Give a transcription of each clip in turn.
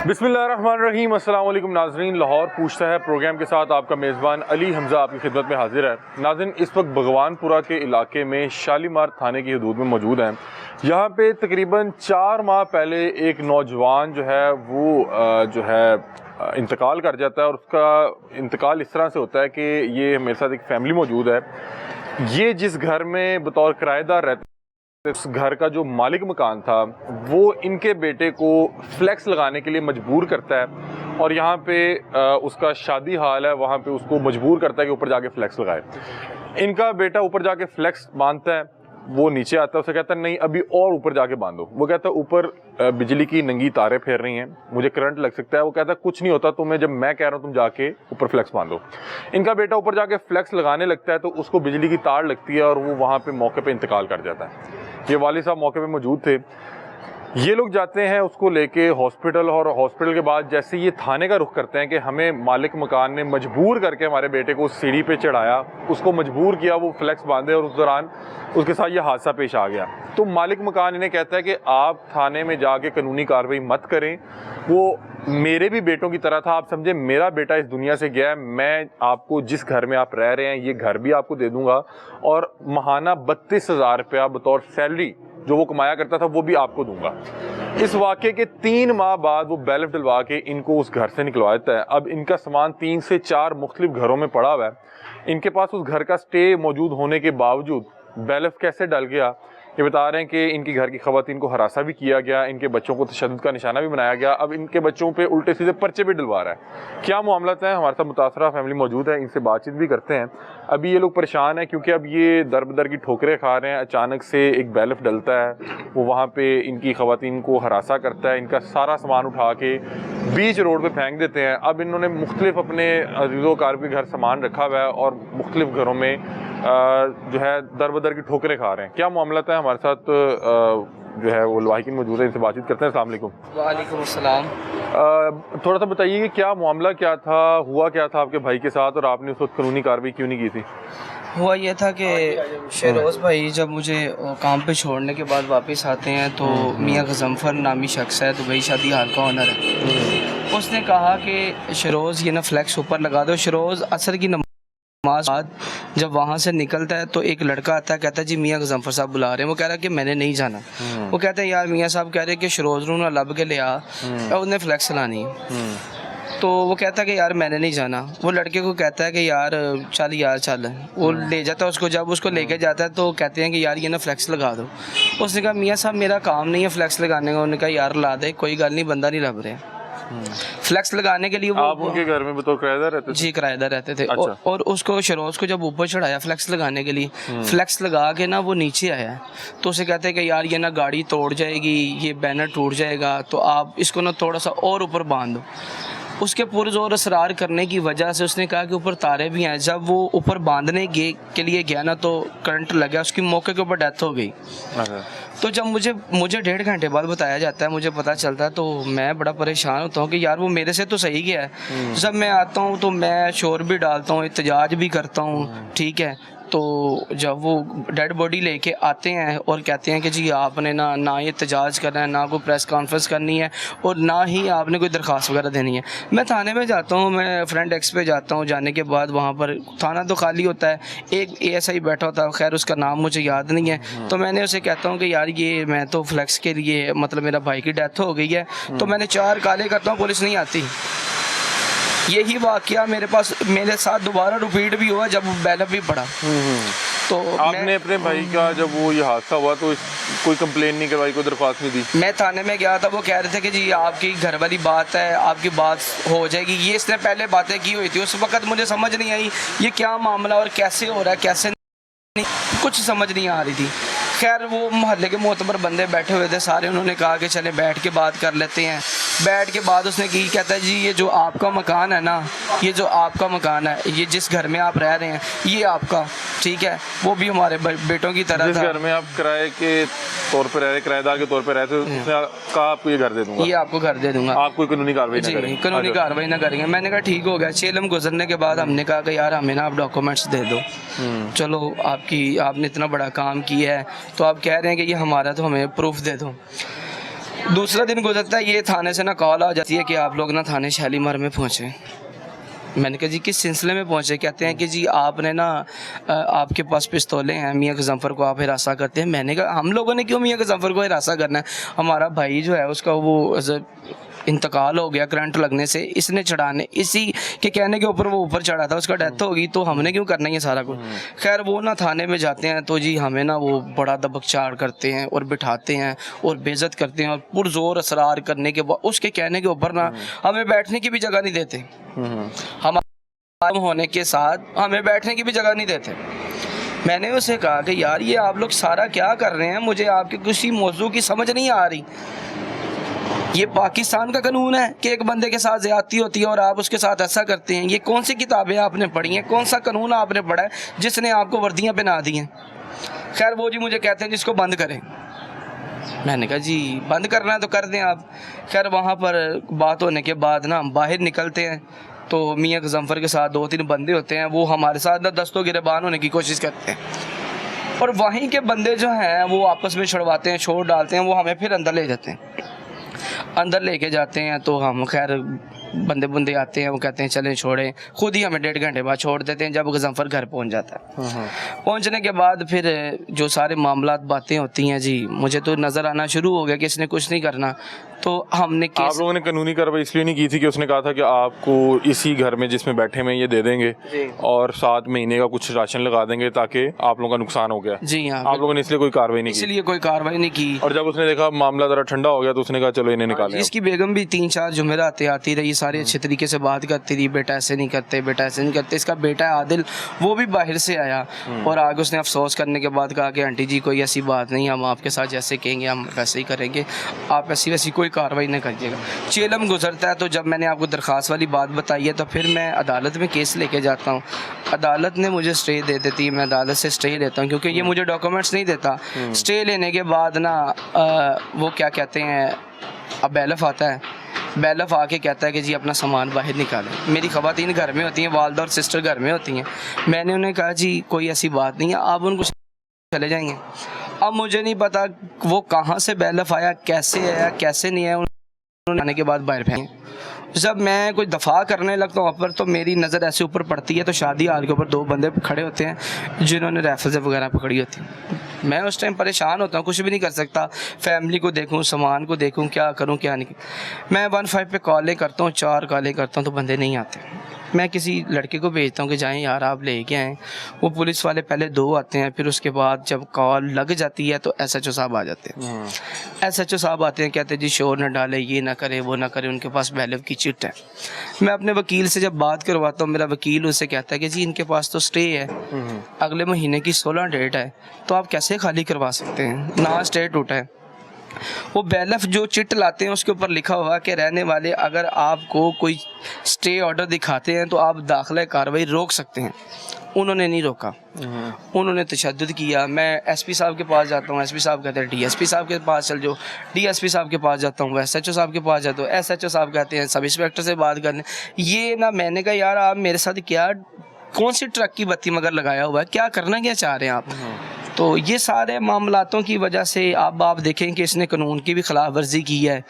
बिस्मिल्लाहिर्रहमानिर्रहीम। अस्सलाम वालेकुम नाज़रीन। लाहौर पूछता है प्रोग्राम के साथ आपका मेज़बान अली हमज़ा आपकी खिदमत में हाजिर है। नाज़रीन, इस वक्त भगवानपुरा के इलाके में शालीमार थाने की हदूद में मौजूद हैं। यहाँ पे तकरीबन 4 माह पहले एक नौजवान जो है इंतकाल कर जाता है, और उसका इंतकाल इस तरह से होता है कि ये मेरे साथ एक फ़ैमिली मौजूद है। ये जिस घर में बतौर किराएदार रहते, इस घर का जो मालिक मकान था वो इनके बेटे को फ्लेक्स लगाने के लिए मजबूर करता है, और यहाँ पे उसका शादी हाल है, वहाँ पे उसको मजबूर करता है कि ऊपर जाके फ्लेक्स लगाए। इनका बेटा ऊपर जाके फ्लेक्स बांधता है, वो नीचे आता है, उसे कहता है नहीं अभी और ऊपर जाके बांधो। वो कहता है ऊपर बिजली की नंगी तारें फेर रही हैं, मुझे करंट लग सकता है। वो कहता है कुछ नहीं होता तुम्हें, जब मैं कह रहा हूँ तुम जाके ऊपर फ्लेक्स बांधो। इनका बेटा ऊपर जाके फ्लेक्स लगाने लगता है तो उसको बिजली की तार लगती है और वो वहाँ पे मौके पे इंतकाल कर जाता है। ये वालिद साहब मौके पे मौजूद थे। ये लोग जाते हैं उसको लेके हॉस्पिटल, और हॉस्पिटल के बाद जैसे ये थाने का रुख करते हैं कि हमें मालिक मकान ने मजबूर करके हमारे बेटे को सीढ़ी पे चढ़ाया, उसको मजबूर किया वो फ्लेक्स बांधे, और उस दौरान उसके साथ ये हादसा पेश आ गया। तो मालिक मकान इन्हें कहता है कि आप थाने में जाके कानूनी कार्रवाई मत करें, वो मेरे भी बेटों की तरह था, आप समझे मेरा बेटा इस दुनिया से गया है, मैं आपको जिस घर में आप रह रहे हैं ये घर भी आपको दे दूंगा, और माहाना 32,000 रुपया बतौर सैलरी जो वो कमाया करता था वो भी आपको दूंगा। इस वाक़े के 3 माह बाद वो बैलेफ डलवा के इनको उस घर से निकलवा देता है। अब इनका सामान 3 से 4 मुख्तलिफ घरों में पड़ा हुआ है। इनके पास उस घर का स्टे मौजूद होने के बावजूद बैलेफ कैसे डल गया, ये बता रहे हैं कि इनकी घर की ख़वातीन को हरासा भी किया गया, इनके बच्चों को तशद्दुद का निशाना भी बनाया गया। अब इनके बच्चों पे उल्टे सीधे पर्चे भी डलवा रहा है। क्या मामला है, हमारे साथ मुतासरा फैमिली मौजूद है, इनसे बातचीत भी करते हैं। अभी ये लोग परेशान हैं क्योंकि अब ये दर बदर की ठोकरें खा रहे हैं। अचानक से एक बैलेफ डलता है, वो वहाँ पे इनकी ख़वातीन को हरासा करता है, इनका सारा सामान उठा के बीच रोड पे फेंक देते हैं। अब इन्होंने मुख्तलिफ अपने अज़ीज़ो कार के घर सामान रखा हुआ है और मुख्तलिफ घरों में जो है दर बदर की ठोकरें खा रहे हैं। क्या मामला है, हमारे साथ जो है वो लाहिकीन मौजूद है, इनसे बातचीत करते हैं। अस्सलाम वालेकुम। वालेकुम अस्सलाम। थोड़ा सा बताइए कि क्या मामला क्या था, हुआ क्या था आपके भाई के साथ, और आपने उस वक्त कानूनी कार्रवाई क्यों नहीं की थी? हुआ ये था कि शहरोज़ भाई जब मुझे काम पे छोड़ने के बाद वापस आते हैं तो मियाँ गज़नफ़र नामी शख्स है, दुबई शादी हाल का ऑनर है, उसने कहा कि शहरोज़ ये ना फ्लैक्स ऊपर लगा दो। शहरोज़ असर की नमाज बाद जब वहाँ से निकलता है तो एक लड़का आता है, कहता है जी मियाँ गज़नफ़र साहब बुला रहे हैं। वो कह रहा है कि मैंने नहीं जाना। वो कहते हैं यार मियाँ साहब कह रहे हैं कि शहरोज़ ना लब के ले आ, उन्हें फ्लैक्स लानी है। तो वो कहता है कि यार मैंने नहीं जाना। वो लड़के को कहता है कि यार चल। वो ले जाता है उसको। जब उसको लेके जाता है तो कहते हैं कि यार ये ना फ्लैक्स लगा दो। उसने कहा मियाँ साहब मेरा काम नहीं है फ्लैक्स लगाने का। उन्होंने कहा यार ला दे, कोई गल नहीं, बंदा नहीं लग रहा। फ्लैक्स लगाने के लिए वो आप उनके घर में बतौर किराएदार रहते थे? जी किराएदार रहते थे। अच्छा। और उसको शरोज को जब ऊपर चढ़ाया फ्लैक्स लगाने के लिए, फ्लैक्स लगा के ना वो नीचे आया, तो उसे कहते हैं कि यार ये ना गाड़ी तोड़ जाएगी, ये बैनर टूट जाएगा, तो आप इसको ना थोड़ा सा और ऊपर बांध दो। उसके पुरज़ोर असरार करने की वजह से उसने कहा कि ऊपर तारे भी हैं। जब वो ऊपर बांधने के लिए गया ना तो करंट लग गया, उसकी मौके के ऊपर डेथ हो गई। तो जब मुझे 1.5 घंटे बाद बताया जाता है, मुझे पता चलता है, तो मैं बड़ा परेशान होता हूँ कि यार वो मेरे से तो सही गया है। जब मैं आता हूँ तो मैं शोर भी डालता हूँ, एहतजाज भी करता हूँ, ठीक है। तो जब वो डेड बॉडी लेके आते हैं और कहते हैं कि जी आपने ना ये एहतजाज करना है, ना कोई प्रेस कॉन्फ्रेंस करनी है, और ना ही आपने कोई दरख्वास्त वगैरह देनी है। मैं थाने में जाता हूँ, मैं फ्रंट एक्स पे जाता हूँ। जाने के बाद वहाँ पर थाना तो खाली होता है, एक ASI बैठा होता है, खैर उसका नाम मुझे याद नहीं है। तो मैंने उसे कहता हूँ कि यार ये मैं तो फ्लैक्स के लिए, मतलब मेरा भाई की डेथ हो गई है, तो मैंने 4 काले करता हूँ, पुलिस नहीं आती। यही वाकया मेरे साथ दोबारा रिपीट भी हुआ जब बैलेफ भी पड़ा। तो आपने अपने भाई का जब वो ये हादसा हुआ तो कोई कंप्लेन नहीं करवाई, कोई दरख्वास्त नहीं दी? मैं थाने में गया था, वो कह रहे थे कि जी आपकी घर वाली बात है, आपकी बात हो जाएगी। ये इसने पहले बातें की हुई थी। उस वक्त मुझे समझ नहीं आई ये क्या मामला और कैसे हो रहा है, कैसे नहीं, कुछ समझ नहीं आ रही थी। खैर वो मोहल्ले के मोतबर बंदे बैठे हुए थे सारे, उन्होंने कहा कि चले बैठ के बात कर लेते हैं। बैठ के बाद उसने की कहता है जी ये जो आपका मकान है ना, ये जो आपका मकान है, ये जिस घर में आप रह रहे हैं ये आपका, ठीक है, वो भी हमारे बेटों की तरह जिस था। घर में आप किराए के तौर पर रह रहे, किराएदार के तौर पर रहते, उसने कहा आपको ये घर दे दूंगा, ये आपको घर दे दूंगा, आप कोई कानूनी कार्रवाई ना करें। कानूनी कार्रवाई ना करेंगे। मैंने कहा ठीक हो गया। चेलम गुजरने के बाद हमने कहा कि यार हमें ना आप डॉक्यूमेंट्स दे दो। चलो आपने इतना बड़ा काम किया है तो आप कह रहे हैं कि ये हमारा, तो हमें प्रूफ दे दो। दूसरा दिन गुजरता है, ये थाने से ना कॉल आ जाती है कि आप लोग ना थाने शालीमार में पहुँचे। मैंने कहा जी किस सिलसिले में पहुँचे? कहते हैं कि जी आपने ना आपके पास पिस्तौलें हैं, मियाँ गज़फ़र को आप हिरासा करते हैं। मैंने कहा हम लोगों ने क्यों मियाँ गज़फ़र को हिरासा करना है? हमारा भाई जो है उसका वो इंतकाल हो गया करंट लगने से, इसने चढ़ाने इसी के कहने के ऊपर वो ऊपर चढ़ा था, उसका डेथ होगी, तो हमने क्यों करना ये सारा कुछ। खैर वो ना थाने में जाते हैं तो जी हमें ना वो बड़ा दबकचार करते हैं और बिठाते हैं और बेइज्जत करते हैं और पुरजोर असरार करने के बाद उसके कहने के ऊपर ना हमें बैठने की भी जगह नहीं देते। हम होने के साथ हमें बैठने की भी जगह नहीं देते। मैंने उसे कहा कि यार ये आप लोग सारा क्या कर रहे हैं, मुझे आपके किसी मौजू की समझ नहीं आ रही। ये पाकिस्तान का कानून है कि एक बंदे के साथ ज़्यादती होती है और आप उसके साथ ऐसा करते हैं? ये कौन सी किताबें आपने पढ़ी हैं, कौन सा कानून आपने पढ़ा है जिसने आपको वर्दियाँ पहना दी हैं? खैर वो जी मुझे कहते हैं जिसको बंद करें। मैंने कहा जी बंद करना है तो कर दें आप। खैर वहाँ पर बात होने के बाद ना हम बाहर निकलते हैं तो मियाँ गज़फ़र के साथ 2-3 बंदे होते हैं, वो हमारे साथ ना दस्तों गिरबान होने की कोशिश करते हैं और वहीं के बंदे जो हैं वो आपस में छुड़वाते हैं, छोड़ डालते हैं, वो हमें फिर अंदर ले जाते हैं। अंदर लेके जाते हैं तो हम खैर बंदे आते हैं, वो कहते हैं चलें छोड़ें, खुद ही हमें 1.5 घंटे बाद छोड़ देते हैं जब गज़फ़र घर पहुंच जाता है। पहुंचने के बाद फिर जो सारे मामलात बातें होती हैं जी, मुझे तो नज़र आना शुरू हो गया कि इसने कुछ नहीं करना। तो हमने आप लोगों ने कानूनी कार्रवाई इसलिए नहीं की थी कि उसने कहा था कि आपको इसी घर में जिसमें बैठे में ये दे देंगे और 7 महीने का कुछ राशन लगा देंगे ताकि आप लोगों का नुकसान हो गया? जी हाँ, आप लोगों ने इसलिए कोई कार्रवाई नहीं की? इसलिए कोई कार्रवाई नहीं की। और जब उसने देखा मामला ज़रा ठंडा हो गया तो उसने कहा चलो इन्हें निकालें। इसकी बेगम भी 3-4 जुमेरात आती रही, सारी अच्छे तरीके से बात करती रही, बेटा ऐसे नहीं करते, बेटा ऐसे नहीं करते। इसका बेटा है आदिल, वो भी बाहर से आया और आगे उसने अफसोस करने के बाद कहा कि आंटी जी कोई ऐसी बात नहीं, हम आपके साथ जैसे कहेंगे हम वैसे ही करेंगे, आप ऐसी वैसी कोई कार्रवाई नहीं करिएगा। चेलम गुजरता है तो जब मैंने आपको दरख्वास्त वाली बात बताई है तो फिर मैं अदालत में केस लेके जाता हूँ। अदालत ने मुझे स्टे दे देती है, मैं अदालत से स्टे लेता हूँ क्योंकि ये मुझे डॉक्यूमेंट्स नहीं देता। स्टे लेने के बाद ना वो क्या कहते हैं, अब बैलफ आता है, बैलफ आके कहता है कि जी अपना सामान बाहर निकालें। मेरी ख़वातीन घर में होती हैं, वालदा और सिस्टर घर में होती हैं। मैंने उन्हें कहा जी कोई ऐसी बात नहीं है, आप उनको चले जाएंगे। अब मुझे नहीं पता वो कहाँ से बैलफ आया, कैसे आया, कैसे नहीं आया, आने के बाद बाहर फेंके। जब मैं कोई दफ़ा करने लगता हूँ ऊपर तो मेरी नज़र ऐसे ऊपर पड़ती है तो शादी हाल के ऊपर 2 बंदे खड़े होते हैं जिन्होंने राइफल्स वगैरह पकड़ी होती हैं। मैं उस टाइम परेशान होता हूँ, कुछ भी नहीं कर सकता, फैमिली को देखूँ, सामान को देखूँ, क्या करूँ क्या नहीं। मैं 15 पे कॉलें करता हूँ, 4 कॉलें करता हूँ तो बंदे नहीं आते। मैं किसी लड़के को भेजता हूँ कि जाएं यार आप लेके आएँ। वो पुलिस वाले पहले 2 आते हैं, फिर उसके बाद जब कॉल लग जाती है तो SHO साहब आ जाते हैं। SHO साहब आते हैं, कहते हैं जी शोर न डाले, ये ना करे, वो ना करे, उनके पास बैलफ की चिट है। मैं अपने वकील से जब बात करवाता हूँ, मेरा वकील उससे कहता है कि जी इनके पास तो स्टे है, अगले महीने की 16 डेट है, तो आप कैसे खाली करवा सकते हैं, ना स्टे टूटा है। वो बैलफ जो चिट लाते हैं उसके ऊपर लिखा हुआ कि रहने वाले अगर आपको कोई स्टे ऑर्डर दिखाते हैं तो आप दाखिला कार्रवाई रोक सकते हैं। उन्होंने नहीं रोका, उन्होंने तशद्दुद किया। मैं SP साहब के पास जाता हूँ, SP साहब कहते हैं DSP साहब के पास चल जाओ, DSP साहब के पास जाता हूँ, SHO साहब के पास जाता हूँ, SHO साहब कहते हैं सब इंस्पेक्टर से बात करने। ये ना मैंने कहा यार आप मेरे साथ क्या, कौन सी ट्रक की बत्ती मगर लगाया हुआ है, क्या करना क्या चाह रहे हैं आप? तो ये सारे मामलातों की वजह से अब आप देखें कि इसने कानून की भी खिलाफ वर्जी की है।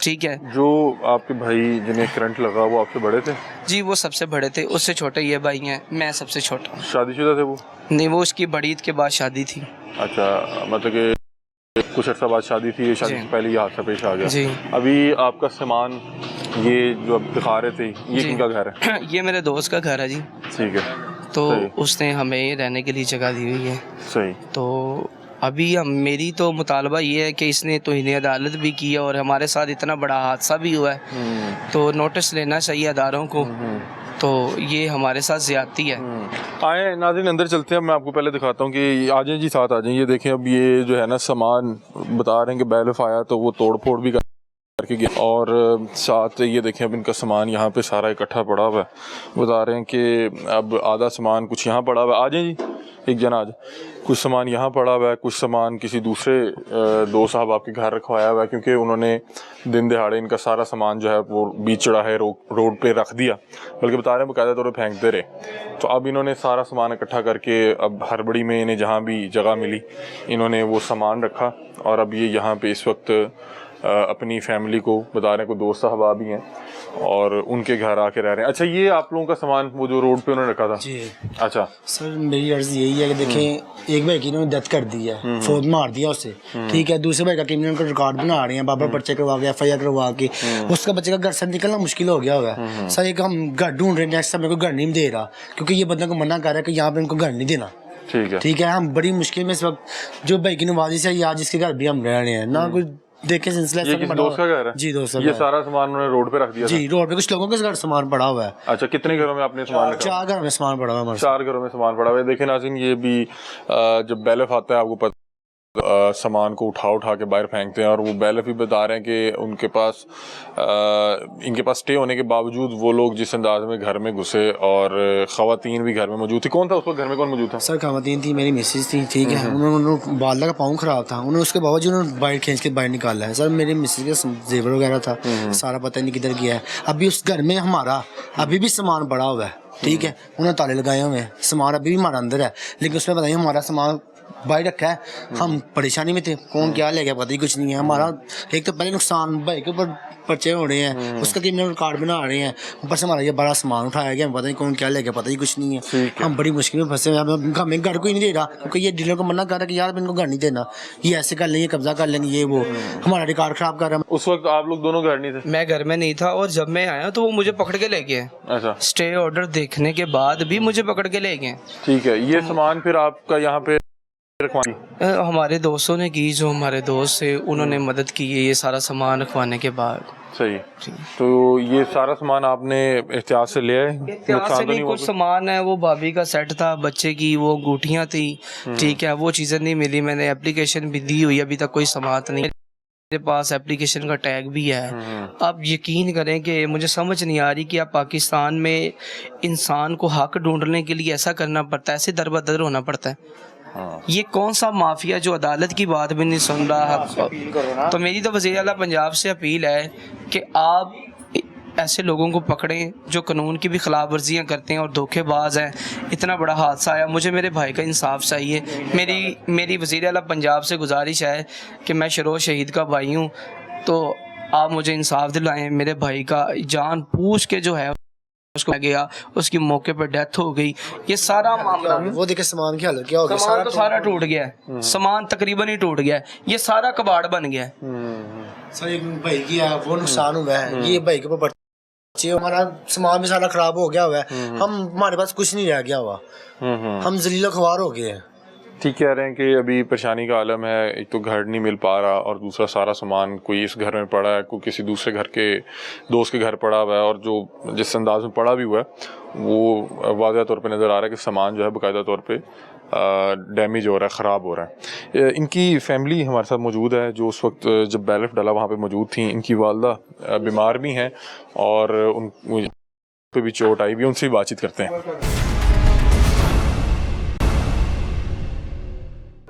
ठीक है, जो आपके भाई जिन्हें करंट लगा वो आपसे बड़े थे? जी वो सबसे बड़े थे, उससे छोटे ये भाई हैं, मैं सबसे छोटा हूँ। शादीशुदा थे वो? नहीं, वो उसकी बड़ी ईद के बाद शादी थी। अच्छा, मतलब कि कुछ अर्सा बाद शादी थी, शादी से पहले ये हादसा पेश आ गया। जी। अभी आपका सामान ये जो अब दिखा रहे थे ये किनका घर है? ये मेरे दोस्त का घर है जी। ठीक है, तो उसने हमें रहने के लिए जगह दी हुई है। सही। तो अभी हम मेरी तो मुतालबा ये है कि इसने तौहीन अदालत भी की है और हमारे साथ इतना बड़ा हादसा भी हुआ है तो नोटिस लेना चाहिए अदारों को। तो ये हमारे साथ ज़्यादती है। आए नाज़रीन अंदर चलते हैं, मैं आपको पहले दिखाता हूँ कि आ जाएं जी, साथ आ जाएं। ये देखें, अब ये जो है ना सामान बता रहे हैं कि बैलफ आया तो वो तोड़ फोड़ भी करके गया और साथ ये देखें अब इनका सामान यहाँ पे सारा इकट्ठा पड़ा हुआ है। बता रहे हैं कि अब आधा सामान कुछ यहाँ पड़ा हुआ है। आ जाएं जी, एक जना आज कुछ सामान यहाँ पड़ा हुआ है, कुछ सामान किसी दूसरे दोस्त साहब आपके घर रखवाया हुआ है क्योंकि उन्होंने दिन दिहाड़े इनका सारा सामान जो है वो बीच चढ़ा है रोड पे रख दिया, बल्कि बता रहे हैं बकायदा तौर पे फेंकते रहे। तो अब इन्होंने सारा सामान इकट्ठा करके अब हड़बड़ी में इन्हें जहाँ भी जगह मिली इन्होंने वो सामान रखा और अब ये यहाँ पे इस वक्त अपनी फैमिली को बता रहे हैं, कोई दोस्त साहबा भी हैं और उनके घर आके रह रहे हैं। अच्छा, ये आप लोगों का सामान वो जो रोड पे उन्होंने रखा था? जी अच्छा सर, मेरी अर्ज यही है कि देखें, एक भाई की इन्होंने डेथ कर दी है, फौत मार दिया उसे, ठीक है। दूसरे भाई का क्रिमिनल का रिकॉर्ड बना रहे हैं, बाबा पर्चे करवा के FIR करवा के, उसका बच्चे का घर से निकलना मुश्किल हो गया हुआ है। सर एक हम घर ढूंढ रहे हैं, नेक्स्ट समय को घर नहीं दे रहा, क्योंकि ये बंदा को मना कर रहा है कि यहाँ पे इनको घर नहीं देना। ठीक है, हम बड़ी मुश्किल में इस वक्त, जो भाई की नवाजी से ये आज इसके घर भी हम रह रहे हैं ना, कुछ देखे सिलसिला। ये किसी दोस्त का घर है? जी दोस्त। ये सारा सामान उन्होंने रोड पे रख दिया? जी रोड पे कुछ लोगों के घर सामान पड़ा हुआ है। अच्छा, कितने घरों में आपने सामान रखा? 4 घरों में सामान पड़ा हुआ है। 4 घरों में सामान पड़ा हुआ है। देखिए नाज़रीन, ये भी जब बैलफ आता है आपको पता सामान को उठा के बाहर फेंकते हैं, और वो बैलफ भी बता रहे हैं कि उनके पास इनके पास स्टे होने के बावजूद वो लोग जिस अंदाज में घर में घुसे, और ख़वातीन भी घर में मौजूद थी। कौन था उस वक्त घर में, कौन मौजूद था? सर ख़वातीन थी, मेरी मिसेज थी, ठीक है। उन्होंने बाला का पाँव ख़राब था, उन्होंने उसके बावजूद उन्होंने बाहर खींच के बाहर निकाला है। सर मेरी मिसेज का जेवर वगैरह था, सारा पता नहीं किधर गया है। अभी उस घर में हमारा अभी भी सामान पड़ा हुआ है, ठीक है। उन्होंने ताले लगाए हुए हैं, सामान अभी भी हमारा अंदर है, लेकिन उसमें बताइए हमारा सामान बाहर रखा है। हम परेशानी में थे, कौन क्या ले गया पता ही कुछ नहीं है। हमारा एक तो पहले नुकसान भाई के ऊपर पर्चे हो रहे हैं, उसका क्रिमिनल कार्ड बना रहे हैं, ऊपर से हमारा ये बड़ा सामान उठाया गया, पता नहीं कौन क्या ले गया पता ही कुछ नहीं है। हम बड़ी मुश्किल में फंसे हैं, हमें घर को ही नहीं दे रहा, क्योंकि ये डीलर को मना कर रहा है कि यार इनको घर नहीं देना, ये ऐसे कर लेंगे, कब्जा कर लेंगे, ये वो हमारा रिकॉर्ड खराब कर रहा है। उस वक्त आप लोग दोनों घर नहीं थे? मैं घर में नहीं था, और जब मैं आया तो वो मुझे पकड़ के ले गए। अच्छा, स्टे ऑर्डर देखने के बाद भी मुझे पकड़ के ले गए। ठीक है। ये सामान फिर आपका यहाँ पे हमारे दोस्तों ने की, जो हमारे दोस्त थे उन्होंने मदद की है ये सारा सामान रखवाने के बाद। सही। तो ये सारा सामान आपने एहतियात से लिया है? एहतियात से नहीं, कुछ सामान है वो भाभी का सेट था, बच्चे की वो अंगूठियाँ थी, ठीक है, वो चीज़ें नहीं मिली। मैंने एप्लीकेशन भी दी हुई, अभी तक कोई समात नहीं। मेरे पास एप्लीकेशन का टैग भी है। आप यकीन करें कि मुझे समझ नहीं आ रही कि आप पाकिस्तान में इंसान को हक ढूंढने के लिए ऐसा करना पड़ता है, ऐसे दर बदर होना पड़ता है। ये कौन सा माफिया जो अदालत की बात भी नहीं सुन रहा। तो मेरी तो वज़ीर आला पंजाब से अपील है कि आप ऐसे लोगों को पकड़ें जो कानून की भी खिलाफ वर्जियाँ करते हैं और धोखेबाज हैं। इतना बड़ा हादसा आया, मुझे मेरे भाई का इंसाफ चाहिए। मेरी वज़ीर आला पंजाब से गुजारिश है कि मैं शरोज शहीद का भाई हूँ, तो आप मुझे इंसाफ दिलाएं। मेरे भाई का जान पूछ के जो है उसको गया, उसकी मौके पर डेथ हो गई। ये सारा मामला, वो देखे सामान की हालत क्या हो गया, सामान तो सारा टूट गया है, सामान तकरीबन ही टूट गया है, ये सारा कबाड़ बन गया है। सर एक भाई की है वो नुकसान हुआ है, ये भाई के ऊपर बच्चे, हमारा सामान भी सारा खराब हो गया हुआ है, हमारे पास कुछ नहीं रह गया हुआ, हम जलीलो ख्वार हो गए हैं। ठीक कह रहे हैं कि अभी परेशानी का आलम है, एक तो घर नहीं मिल पा रहा, और दूसरा सारा सामान कोई इस घर में पड़ा है, कोई किसी दूसरे घर के दोस्त के घर पड़ा हुआ है, और जो जिस अंदाज में पड़ा भी हुआ है वो वाज़ह तौर पे नज़र आ रहा है कि सामान जो है बाकायदा तौर पे डैमेज हो रहा है, ख़राब हो रहा है। इनकी फैमिली हमारे साथ मौजूद है, जो उस वक्त जब बैलफ डाला वहाँ पे मौजूद थी। इनकी वालदा बीमार भी हैं और उन पे भी चोट आई भी, उनसे भी बातचीत करते हैं।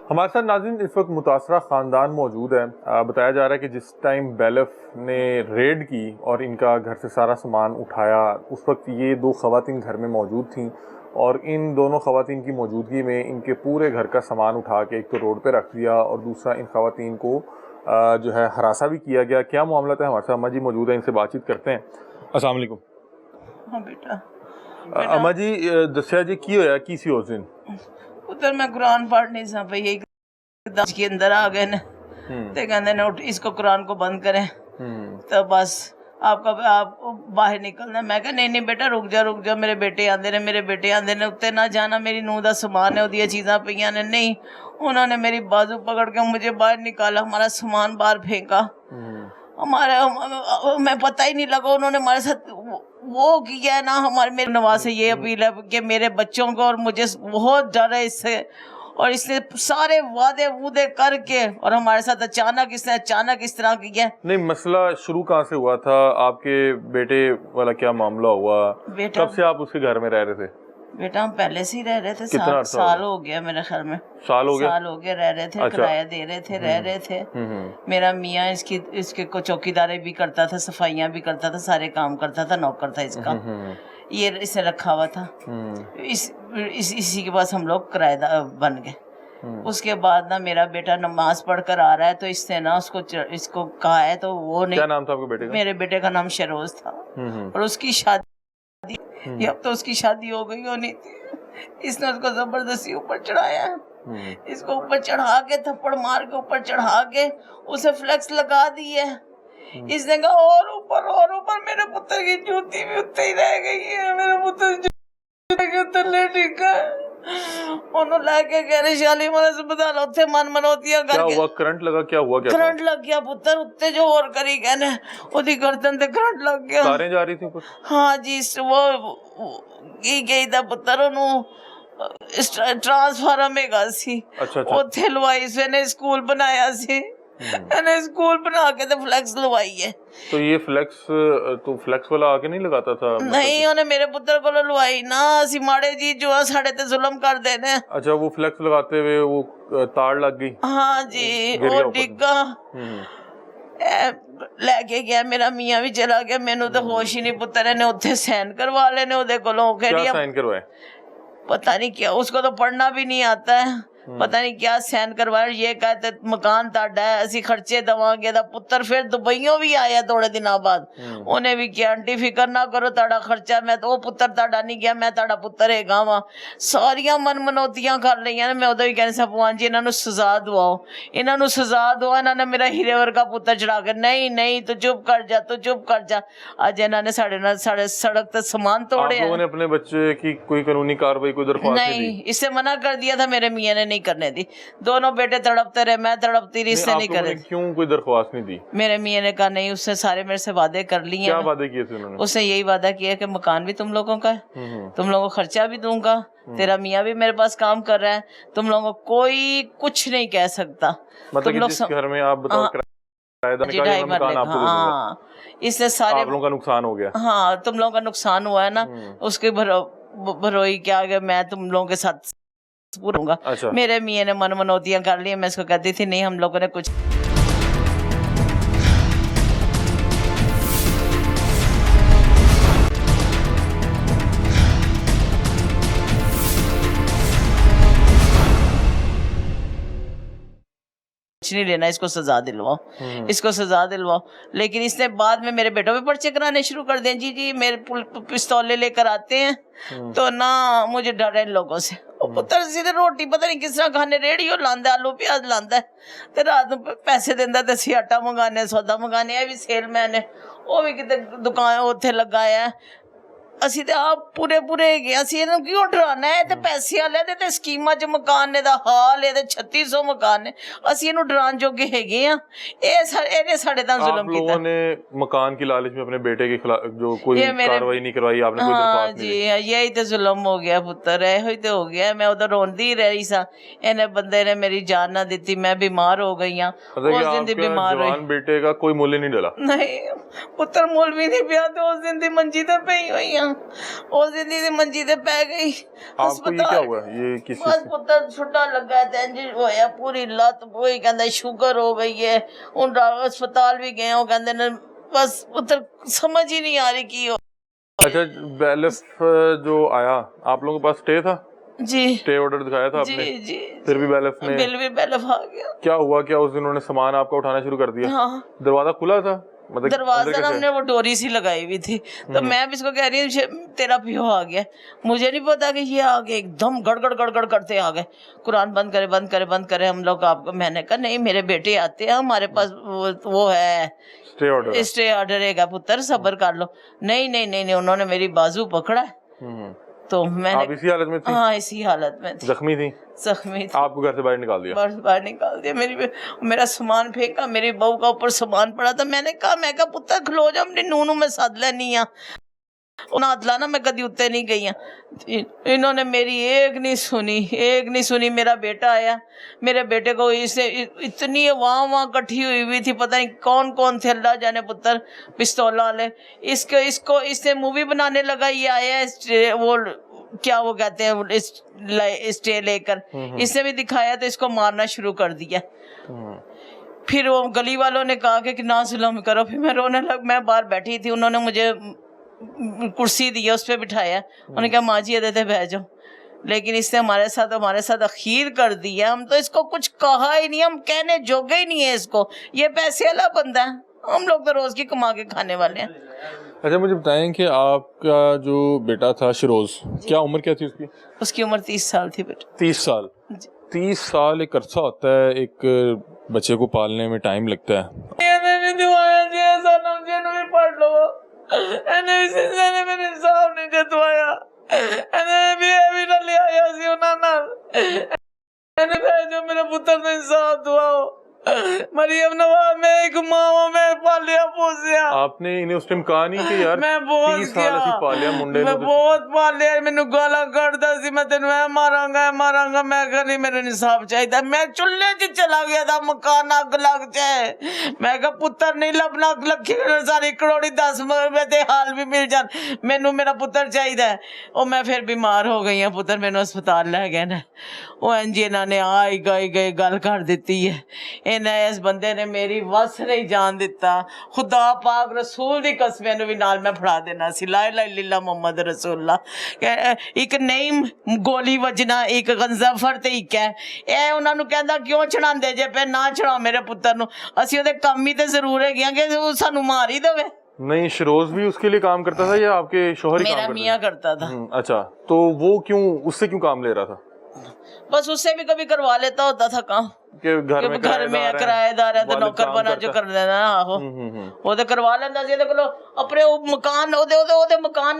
हमारे साथ नाज़रीन इस वक्त मुतासरा ख़ानदान मौजूद है। बताया जा रहा है कि जिस टाइम बैलफ ने रेड की और इनका घर से सारा सामान उठाया, उस वक्त ये 2 ख़वातीन घर में मौजूद थीं, और इन दोनों ख़वातीन की मौजूदगी में इनके पूरे घर का सामान उठा के एक तो रोड पे रख दिया, और दूसरा इन ख़वातीन को जो है हरासा भी किया गया। क्या मामला था? हमारे साथ अम्मा जी मौजूद है, इनसे बातचीत करते हैं। अस्सलाम वालेकुम। हाँ बेटा। अम्मा जी दस्या जी की होया की सी उस दिन? उधर मैं कुरान पढ़नी सा पई, एक दास के अंदर आ गए ने ते कहंदे ने उठ इसको कुरान को बंद करें, तो बस आप बाहर निकलना। मैं कहा नहीं बेटा रुक जा, मेरे बेटे आंदे ने उत्ते ना जाना, मेरी नूह दा समान है, ओदियां चीज़ां पईयां ने। नहीं, उन्होंने मेरी बाजू पकड़ के मुझे बाहर निकाला, हमारा सामान बाहर फेंका, हमारा मैं पता ही नहीं लगा उन्होंने हमारे साथ वो किया है ना। मेरे नवाज से ये अपील है कि मेरे बच्चों को, और मुझे बहुत डर है इससे, और इसने सारे वादे वूदे करके और हमारे साथ अचानक इस तरह किया। नहीं, मसला शुरू कहाँ से हुआ था? आपके बेटे वाला क्या मामला हुआ? कब से आप उसके घर में रह रहे थे? बेटा हम पहले से ही रह रहे थे, साल हो गया मेरे घर में। साल हो गया रह रहे थे। अच्छा। किराया दे रहे थे, रह रहे थे। मेरा मियाँ इसके को चौकीदारी भी करता था, सफाइयाँ भी करता था, सारे काम करता था, नौकर था इसका। ये इसे रखा हुआ था। इसी के पास हम लोग किराएदार बन गए। उसके बाद ना मेरा बेटा नमाज पढ़ कर आ रहा है, तो इसने ना इसको कहा है, तो वो नहीं। क्या नाम था आपके बेटे का? मेरे बेटे का नाम शरोज था, और उसकी शादी, अब तो उसकी शादी हो गई होनी थी। इसने उसको जबरदस्ती ऊपर चढ़ाया, इसको ऊपर चढ़ा के थप्पड़ मार के ऊपर चढ़ा के उसे फ्लेक्स लगा दी है। इसने कहा और ऊपर मेरे पुत्र की जूती भी उत्ते ही रह गई है, मेरे पुत्र के थल्ले टिका ਉਹਨੂੰ ਲੈ ਕੇ ਗਏ ਨੇ ਸ਼ਾਲੀਮਾਰ ਹਸਪਤਾਲ, ਉੱਥੇ ਮਨ ਮਨੋਤੀਆਂ क्या ਕਰਕੇ। हुआ? करंट लगा? क्या हुआ? क्या करंट लग गया पुत्र, उत्ते जो और करी कहने ਉਹਦੀ गर्दन ਤੇ करंट लग गया। तारें जा रही थी कुछ? हाँ जी, वो ਕੀ ਕਹੀਦਾ ਪੁੱਤਰ ਉਹਨੂੰ, ਟ੍ਰਾਂਸਫਾਰਮ ਹੈਗਾ ਸੀ, अच्छा। ਉੱਥੇ ਲਵਾਈ ਸੀ ਇਹਨੇ, ਸਕੂਲ ਬਣਾਇਆ ਸੀ ਇਹਨੇ, ਸਕੂਲ ਬਣਾ ਕੇ ਤੇ ਫਲੈਕਸ ਲਵਾਈ ਹੈ। तो ये फ्लेक्स, तो फ्लेक्स वाला आके नहीं लगाता था? ਨਹੀਂ ਉਹਨੇ ਮੇਰੇ ਪੁੱਤਰ ਕੋਲੋਂ ਲਵਾਈ ਨਾ, ਅਸੀਂ ਮਾੜੇ ਜੀ ਜੋ ਆ ਸਾਡੇ ਤੇ ਜ਼ੁਲਮ ਕਰਦੇ ਨੇ। अच्छा, वो फ्लेक्स लगाते हुए वो तार लग गई? हाँ जी, गिर गया ਉਹ ऊपर। ਡਿੱਗਾ, ਲੈ ਕੇ ਗਿਆ ਮੇਰਾ ਮੀਆਂ ਵੀ ਚਲਾ ਗਿਆ, ਮੈਨੂੰ ਤਾਂ ਹੋਸ਼ ਹੀ ਨਹੀਂ ਪੁੱਤਰ। ਇਹਨੇ ਉੱਥੇ ਸਾਈਨ ਕਰਵਾ ਲੈਣੇ ਉਹਦੇ ਕੋਲੋਂ, ਕਹ क्या ਰਹੀ साइन करवाए? पता नहीं क्या, उसको तो पढ़ना भी नहीं आता है, पता नहीं क्या साइन करवाया। ये कहते मकान ताड़ा है, ਅਸੀਂ ਖਰਚੇ ਦਵਾਂਗੇ। ਦਾ ਪੁੱਤਰ ਫਿਰ ਦੁਬਈੋਂ ਵੀ ਆਇਆ ਥੋੜੇ ਦਿਨਾਂ ਬਾਅਦ, ਉਹਨੇ ਵੀ ਕਿਹਾ ਆਂਟੀ ਫਿਕਰ ਨਾ ਕਰੋ, ਤੁਹਾਡਾ ਖਰਚਾ ਮੈਂ, ਤਾਂ ਉਹ ਪੁੱਤਰ ਤੁਹਾਡਾ ਨਹੀਂ ਗਿਆ, ਮੈਂ ਤੁਹਾਡਾ ਪੁੱਤਰ ਹੈਗਾ ਵਾ। ਸਾਰੀਆਂ ਮਨਮਨੋਤੀਆਂ ਕਰ ਲਈਆਂ ਨੇ। ਮੈਂ ਉਦੋਂ ਵੀ ਕਹਿੰਦੀ ਸੀ ਭਗਵਾਨ ਜੀ ਇਹਨਾਂ ਨੂੰ ਸਜ਼ਾ ਦਵਾਓ, ਇਹਨਾਂ ਨੂੰ ਸਜ਼ਾ ਦਵਾਓ। ਇਹਨਾਂ ਨੇ ਮੇਰਾ ਹੀਰੇ ਵਰਗਾ ਪੁੱਤਰ ਚੜਾ ਕੇ, ਨਹੀਂ ਤੂੰ ਚੁੱਪ ਕਰ ਜਾ, ਤੂੰ ਚੁੱਪ ਕਰ ਜਾ। ਅੱਜ ਇਹਨਾਂ ਨੇ ਸਾਡੇ ਨਾਲ ਸਾਡੇ ਸੜਕ ਤੇ ਸਮਾਨ आप ਤੋੜੇ लोगों ने अपने बच्चे की कोई कानूनी कार्रवाई, कोई दरख्वास्त नहीं दी? नहीं, इससे मना कर दिया था मेरे मियाँ ने, नहीं करने दी। दोनों बेटे तड़पते रहे, मैं तड़पती रही, इससे आप नहीं लोगों करे। ने क्यों कोई दरख्वास्त नहीं दी? मेरे मियाँ ने कहा नहीं, उसने सारे मेरे से वादे कर लिए क्या हैं। वादे किए थे उन्होंने? उसने यही वादा किया कि मकान भी तुम लोगों का है, तुम लोगों को खर्चा भी दूंगा, तेरा मियाँ भी मेरे पास काम कर रहा है, तुम लोगों को कोई कुछ नहीं कह सकता। मतलब तुम कि लोग जिस घर में आप बताओ किराएदार जी का ढाई ये मकान मरले, आपको दे दूंगा। हाँ, इससे सारे आप लोगों का नुकसान हो गया। हाँ, तुम लोगों का नुकसान हुआ है ना, उसके भरोई क्या गया, मैं तुम लोगों के साथ पूरा होऊंगा। अच्छा। मेरे मियाँ ने मनोतियां कर ली। मैं इसको कहती थी नहीं, हम लोगों ने कुछ नहीं लेना, इसको सजा दिलवाओ, इसको सजा दिलवाओ। लेकिन इसने बाद में मेरे बेटों पे पर्चे कराने शुरू कर दिए। जी मेरे पिस्तौले लेकर आते हैं तो ना मुझे डर है इन लोगों से। पुत्र सीधे रोटी पता नहीं किस तरह खाने, रेड़ियों लांदा, आलू प्याज लांदा ते रात ਨੂੰ ਪੈਸੇ ਦਿੰਦਾ ਤੇ ਅਸੀਂ ਆਟਾ ਮੰਗਾਨੇ, ਸੌਦਾ ਮੰਗਾਨੇ। ਇਹ ਵੀ ਸੇਲਮੈਨ ਹੈ, ਉਹ ਵੀ ਕਿਤੇ ਦੁਕਾਨ ਉੱਥੇ ਲਗਾਇਆ। ਅਸੀਂ ਤੇ ਆਪ ਪੂਰੇ ਹੈਗੇ। ਅਸੀਂ ਇਹਨੂੰ ਕਿਉਂ ਡਰਾਉਣਾ ਹੈ? ਤੇ ਪੈਸੇ ਵਾਲੇ ਦੇ ਤੇ ਸਕੀਮਾਂ 'ਚ ਮਕਾਨ ਨੇ ਦਾ ਹਾਲ ਹੈ, ਤੇ 3600 ਮਕਾਨ ਨੇ। ਅਸੀਂ ਇਹਨੂੰ ਡਰਾਉਣ ਜੋਗੇ ਹੈਗੇ ਆ। ਇਹਨੇ ਸਾਡੇ ਨਾਲ ਜ਼ੁਲਮ आप लोगों ने मकान की लालच में अपने बेटे के खिलाफ जो कोई कार्रवाई नहीं करवाई, आपने कोई दरख्वास्त नहीं दी? जी यही तो जुल्म हो गया पुत्र, ਇਹੋ ਹੀ ਤੇ ਹੋ ਗਿਆ। ਮੈਂ ਉਧਰ ਰੋਂਦੀ ਹੀ ਰਹੀ ਸਾਂ, ਇਹਨੇ ਬੰਦੇ ਨੇ ਮੇਰੀ ਜਾਨ ਨਾ ਦਿੱਤੀ। ਮੈਂ ਬਿਮਾਰ ਹੋ ਗਈ ਹਾਂ, ਉਸ ਦਿਨ ਦੀ ਬਿਮਾਰ ਹੋਈ। जवान बेटे का कोई मूल्य नहीं डला? नहीं पुत्र, मूल भी नहीं पिया। तो उस दिन दी मंजी ते पई हुई हां, उस दिन दी मंजी ते पै गई। आपको ये क्या हुआ? ये किस बस पुत्र छुट्टा लगा ते इंज होया, पूरी लत कोई कहंदा शुगर हो गई है। हुन अस्पताल भी गए, वो कहंदे ने बस पुत्र समझ ही नहीं आ रही की हो। अच्छा, बैलेफ जो आया आप लोगों के पास स्टे था? जी स्टे ऑर्डर दिखाया था आपने? जी फिर भी बैलेफ ने? बिल भी बैलेफ आ गया। क्या हुआ? क्या उस दिन उन्होंने सामान आपका उठाना शुरू कर दिया? हाँ, दरवाजा खुला था? मतलब दरवाजा ना हमने वो डोरी सी लगाई हुई थी, तो मैं भी इसको कह रही हूँ तेरा पियो आ गया। मुझे नहीं पता कि ये आ गए, एकदम गड़गड़ करते आ गए। कुरान बंद करे हम लोग आपको। मैंने कहा नहीं, मेरे बेटे आते हैं, हमारे पास वो है स्टे ऑर्डर है पुत्र, सब्र कर लो। नहीं उन्होंने मेरी बाजू पकड़ा तो मैंने, आप इसी हालत में थी? हाँ इसी हालत में थी। जख्मी थी? आपको घर से बाहर निकाल दिया? बाहर निकाल दिया। मेरा सामान फेंका, मेरी बहू का ऊपर सामान पड़ा था। मैं कहा पुत्र खलो जा, अपनी नूनू में सद लेनी आ। उन्हें ना मैं कदी उत्ते नहीं गई हाँ। इन्होंने मेरी एक नहीं सुनी। मेरा बेटा आया, मेरे बेटे को इसे इतनी वहाँ इकट्ठी हुई थी, पता नहीं कौन थे, अल्लाह जाने पुत्र, पिस्तौल वाले। इससे मूवी बनाने लगा। ये आया वो क्या वो कहते हैं स्टे लेकर, इसने भी दिखाया तो इसको मारना शुरू कर दिया। फिर वो गली वालों ने कहा कि ना जुल्म करो। फिर मैं रोने लग। मैं बाहर बैठी थी, उन्होंने मुझे कुर्सी दी, उस पर बिठाया। उन्होंने कहा माँ जी देते बह जाओ। لیکن اس نے ہمارے ساتھ اخیر کر دی ہے. ہم تو اس کو کچھ کہا ہی نہیں, ہم کہنے جوگے ہی نہیں ہے اس کو. یہ پیسے والا بندہ ہے, ہم لوگ تو روز کی کما کے کھانے والے ہیں. اچھا مجھے بتائیں کہ آپ کا جو بیٹا تھا شروز, کیا عمر کیا تھی اس کی؟ اس کی عمر 30 سال تھی بیٹا. 30 سال. 30 سال ایک عرصہ ہوتا ہے, ایک بچے کو پالنے میں ٹائم لگتا ہے. پڑھ لو میرے صاحب نے جتوایا جو میرے پتر نے انصاف دعاؤ. مریم نواز میں ایک ماں میں پالیا پوسیا. آپ نے انہیں اس ٹائم کہا نہیں کہ یار میں 30 سال اسی پالیا منڈے میں بہت پالیا, مینوں گالاں کڈدا سی, میں تینوں اے ماراں گا. میں کہ نہیں, میرے انصاف چاہیے. میں چولہے 'چ چلا گیا تھا, مکان اگ لگ جائے. میں کہ پتر نہیں لبنا, لکھی ساری کروڑی 10 میں تے حال بھی مل جان, مینوں میرا پتر چاہیے. او میں پھر بیمار ہو گئی ہوں, پتر مینوں ہسپتال لے گئے نا. او انج انہاں نے آئی گئی گل کر دیتی ہے. اس بندے نے میری وس نہیں جان دیتا. خدا پاک رسول دی قسم نو بھی نال میں پھڑا دینا سی, لا الہ الا اللہ محمد رسول اللہ. ایک نہیں گولی وجنا, ایک غنزفر تے ایک ہے. اے انہاں نو کہندا کیوں چھڑاندے جے پہ, نہ چھڑاؤ میرے پتر نو, اسی اودے کم ہی تے ضرور ہے گیا کہ سانو مار ہی دے. نہیں, شروز بھی اس کے لیے کام کرتا تھا یا آپ کے شوہر ہی کام میرا کرتا میاں کرتا تھا. اچھا, تو وہ کیوں اس سے کیوں کام لے رہا تھا؟ بس اس سے بھی کبھی کروا لیتا ہوتا تھا کام, کہ گھر میں کرایہ دار ہے تو نوکر بنا جو کر دینا. آہو وہ تو کروا لینا سی کو اپنے مکان مکان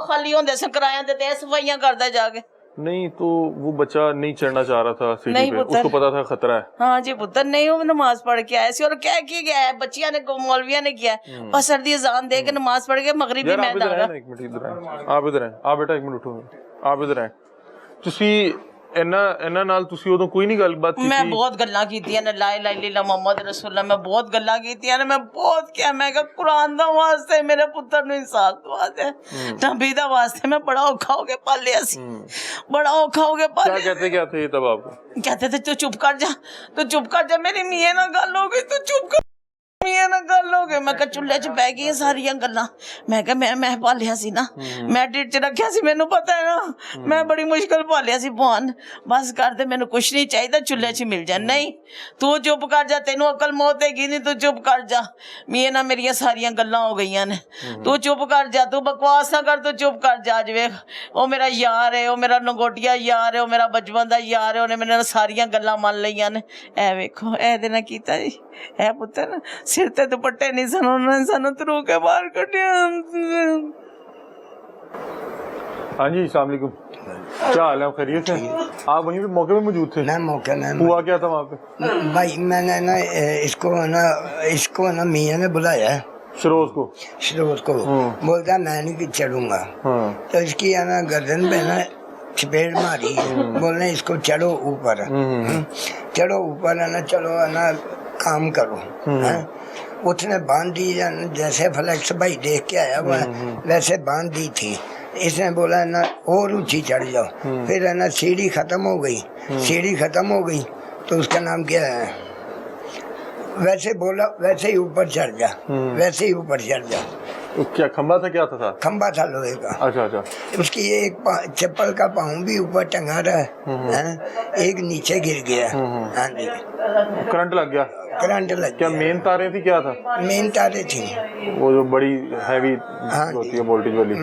خالی ہوندے سے کرایہ دیتے, صفائیاں کردا جا کے. نہیں تو وہ بچہ نہیں چڑھنا چاہ رہا تھا سیڑھی پہ, اس کو پتا تھا خطرہ ہے. ہاں جی پتر نہیں, وہ نماز پڑھ کے آئے سی اور کہہ کے گیا ہے, بچیاں نے مولویاں نے کیا ہے, بس سردی اذان دے کے نماز پڑھ کے مغربی میں داغا. ایک منٹ ادھر آئیں, آپ ادھر آئیں, آپ بیٹا ایک منٹ اٹھو, آپ ادھر آئیں. تسی ਇਹਨਾਂ ਨਾਲ ਤੁਸੀਂ ਉਦੋਂ ਕੋਈ ਨਹੀਂ ਗੱਲਬਾਤ ਕੀਤੀ? ਮੈਂ ਬਹੁਤ ਗੱਲਾਂ ਕੀਤੀਆਂ ਨੇ, ਲਾ ਇਲਾਹਾ ਇਲੱਲਾ ਮੁਹੰਮਦ ਰਸੂਲullah, ਮੈਂ ਬਹੁਤ ਗੱਲਾਂ ਕੀਤੀਆਂ ਨੇ. ਮੈਂ ਬਹੁਤ ਕਿਹਾ, ਮੈਂ ਕਿਹਾ ਕੁਰਾਨ ਦਾ ਵਾਸਤੇ ਮੇਰੇ ਪੁੱਤਰ ਨੂੰ ਇਨਸਾਫ ਦਵਾ ਦੇ. ਨਬੀ ਦਾ ਵਾਸਤੇ ਮੈਂ ਬੜਾ ਔਖਾ ਹੋ ਕੇ ਪਾਲਿਆ ਸੀ, ਬੜਾ ਔਖਾ ਹੋ ਕੇ ਪਾਲਿਆ. क्या कहते क्या थे तब आपको? कहते थे तू चुप कर जा, तू चुप कर जा. मेरी मियां नाल गल हो गई, तू चुप कर. میاں نہ گل ہو گئی. میں کہ چولہے 'چ بہ گئی ساریاں گلاں. میں کہ میں پالیا سی نا, میں ڈیڈ 'چ رکھیا سی, مینوں پتہ ہے نا, میں بڑی مشکل پالیا سی. بہن بس کر دے, مینوں کچھ نہیں چاہیے, چولہے 'چ مل جا. نہیں تو چپ کر جا, تینوں عقل موت ہے گی نہیں, تو چپ کر جا. میاں نہ میری ساریاں گلاں ہو گئیاں نے, تو چپ کر جا, تو بکواس نہ کر, تو چپ کر جا. ویکھ او میرا یار ہے, او میرا لنگوٹیا یار ہے, او میرا بچپن دا یار ہے, اونے میرے ساریاں گلاں مان لئیاں نے. اے ویکھو اے دے نہ کیتا جی, اے پتر سر تے دوپٹے نہیں سن, انہوں نے سانو ترو کے باہر کڈیا. ہاں جی السلام علیکم, کیا حال ہے, خیریت سے؟ آپ وہیں پہ موقع پہ موجود تھے؟ میں موقع میں ہوا کیا تھا وہاں پہ؟ بھائی میں نے نا اس کو نا میاں نے بلایا ہے, شروز کو بولتا میں نہیں چڑھوں گا. تو اس کی نا گردن پہ نا چپیڑ ماری, بولنے اس کو چڑھو اوپر, چڑھو اوپر ہے نا, چلو ہے نا کام کرو. اس نے باندھ دی, جیسے فلیکس بھائی دیکھ کے آیا ہوا ویسے باندھ دی تھی. اس نے بولا ہے نا اور اونچی چڑھ جاؤ. پھر ہے نا سیڑھی ختم ہو گئی, تو اس کا نام کیا ہے, ویسے بولا ویسے ہی اوپر چڑھ جا. کیا کھمبا تھا, کیا تھا؟ کھمبا تھا لوہے کا. اچھا. اس کی ایک چپل کا پاؤں بھی اوپر ٹنگا رہا ہے, ایک نیچے گر گیا. ہاں جی, کرنٹ لگ گیا. کیا مین تاریں تھی, کیا تھا؟ مین تاریں تھیں, وہ جو بڑی ہیوی ہوتی ہے وولٹیج والی,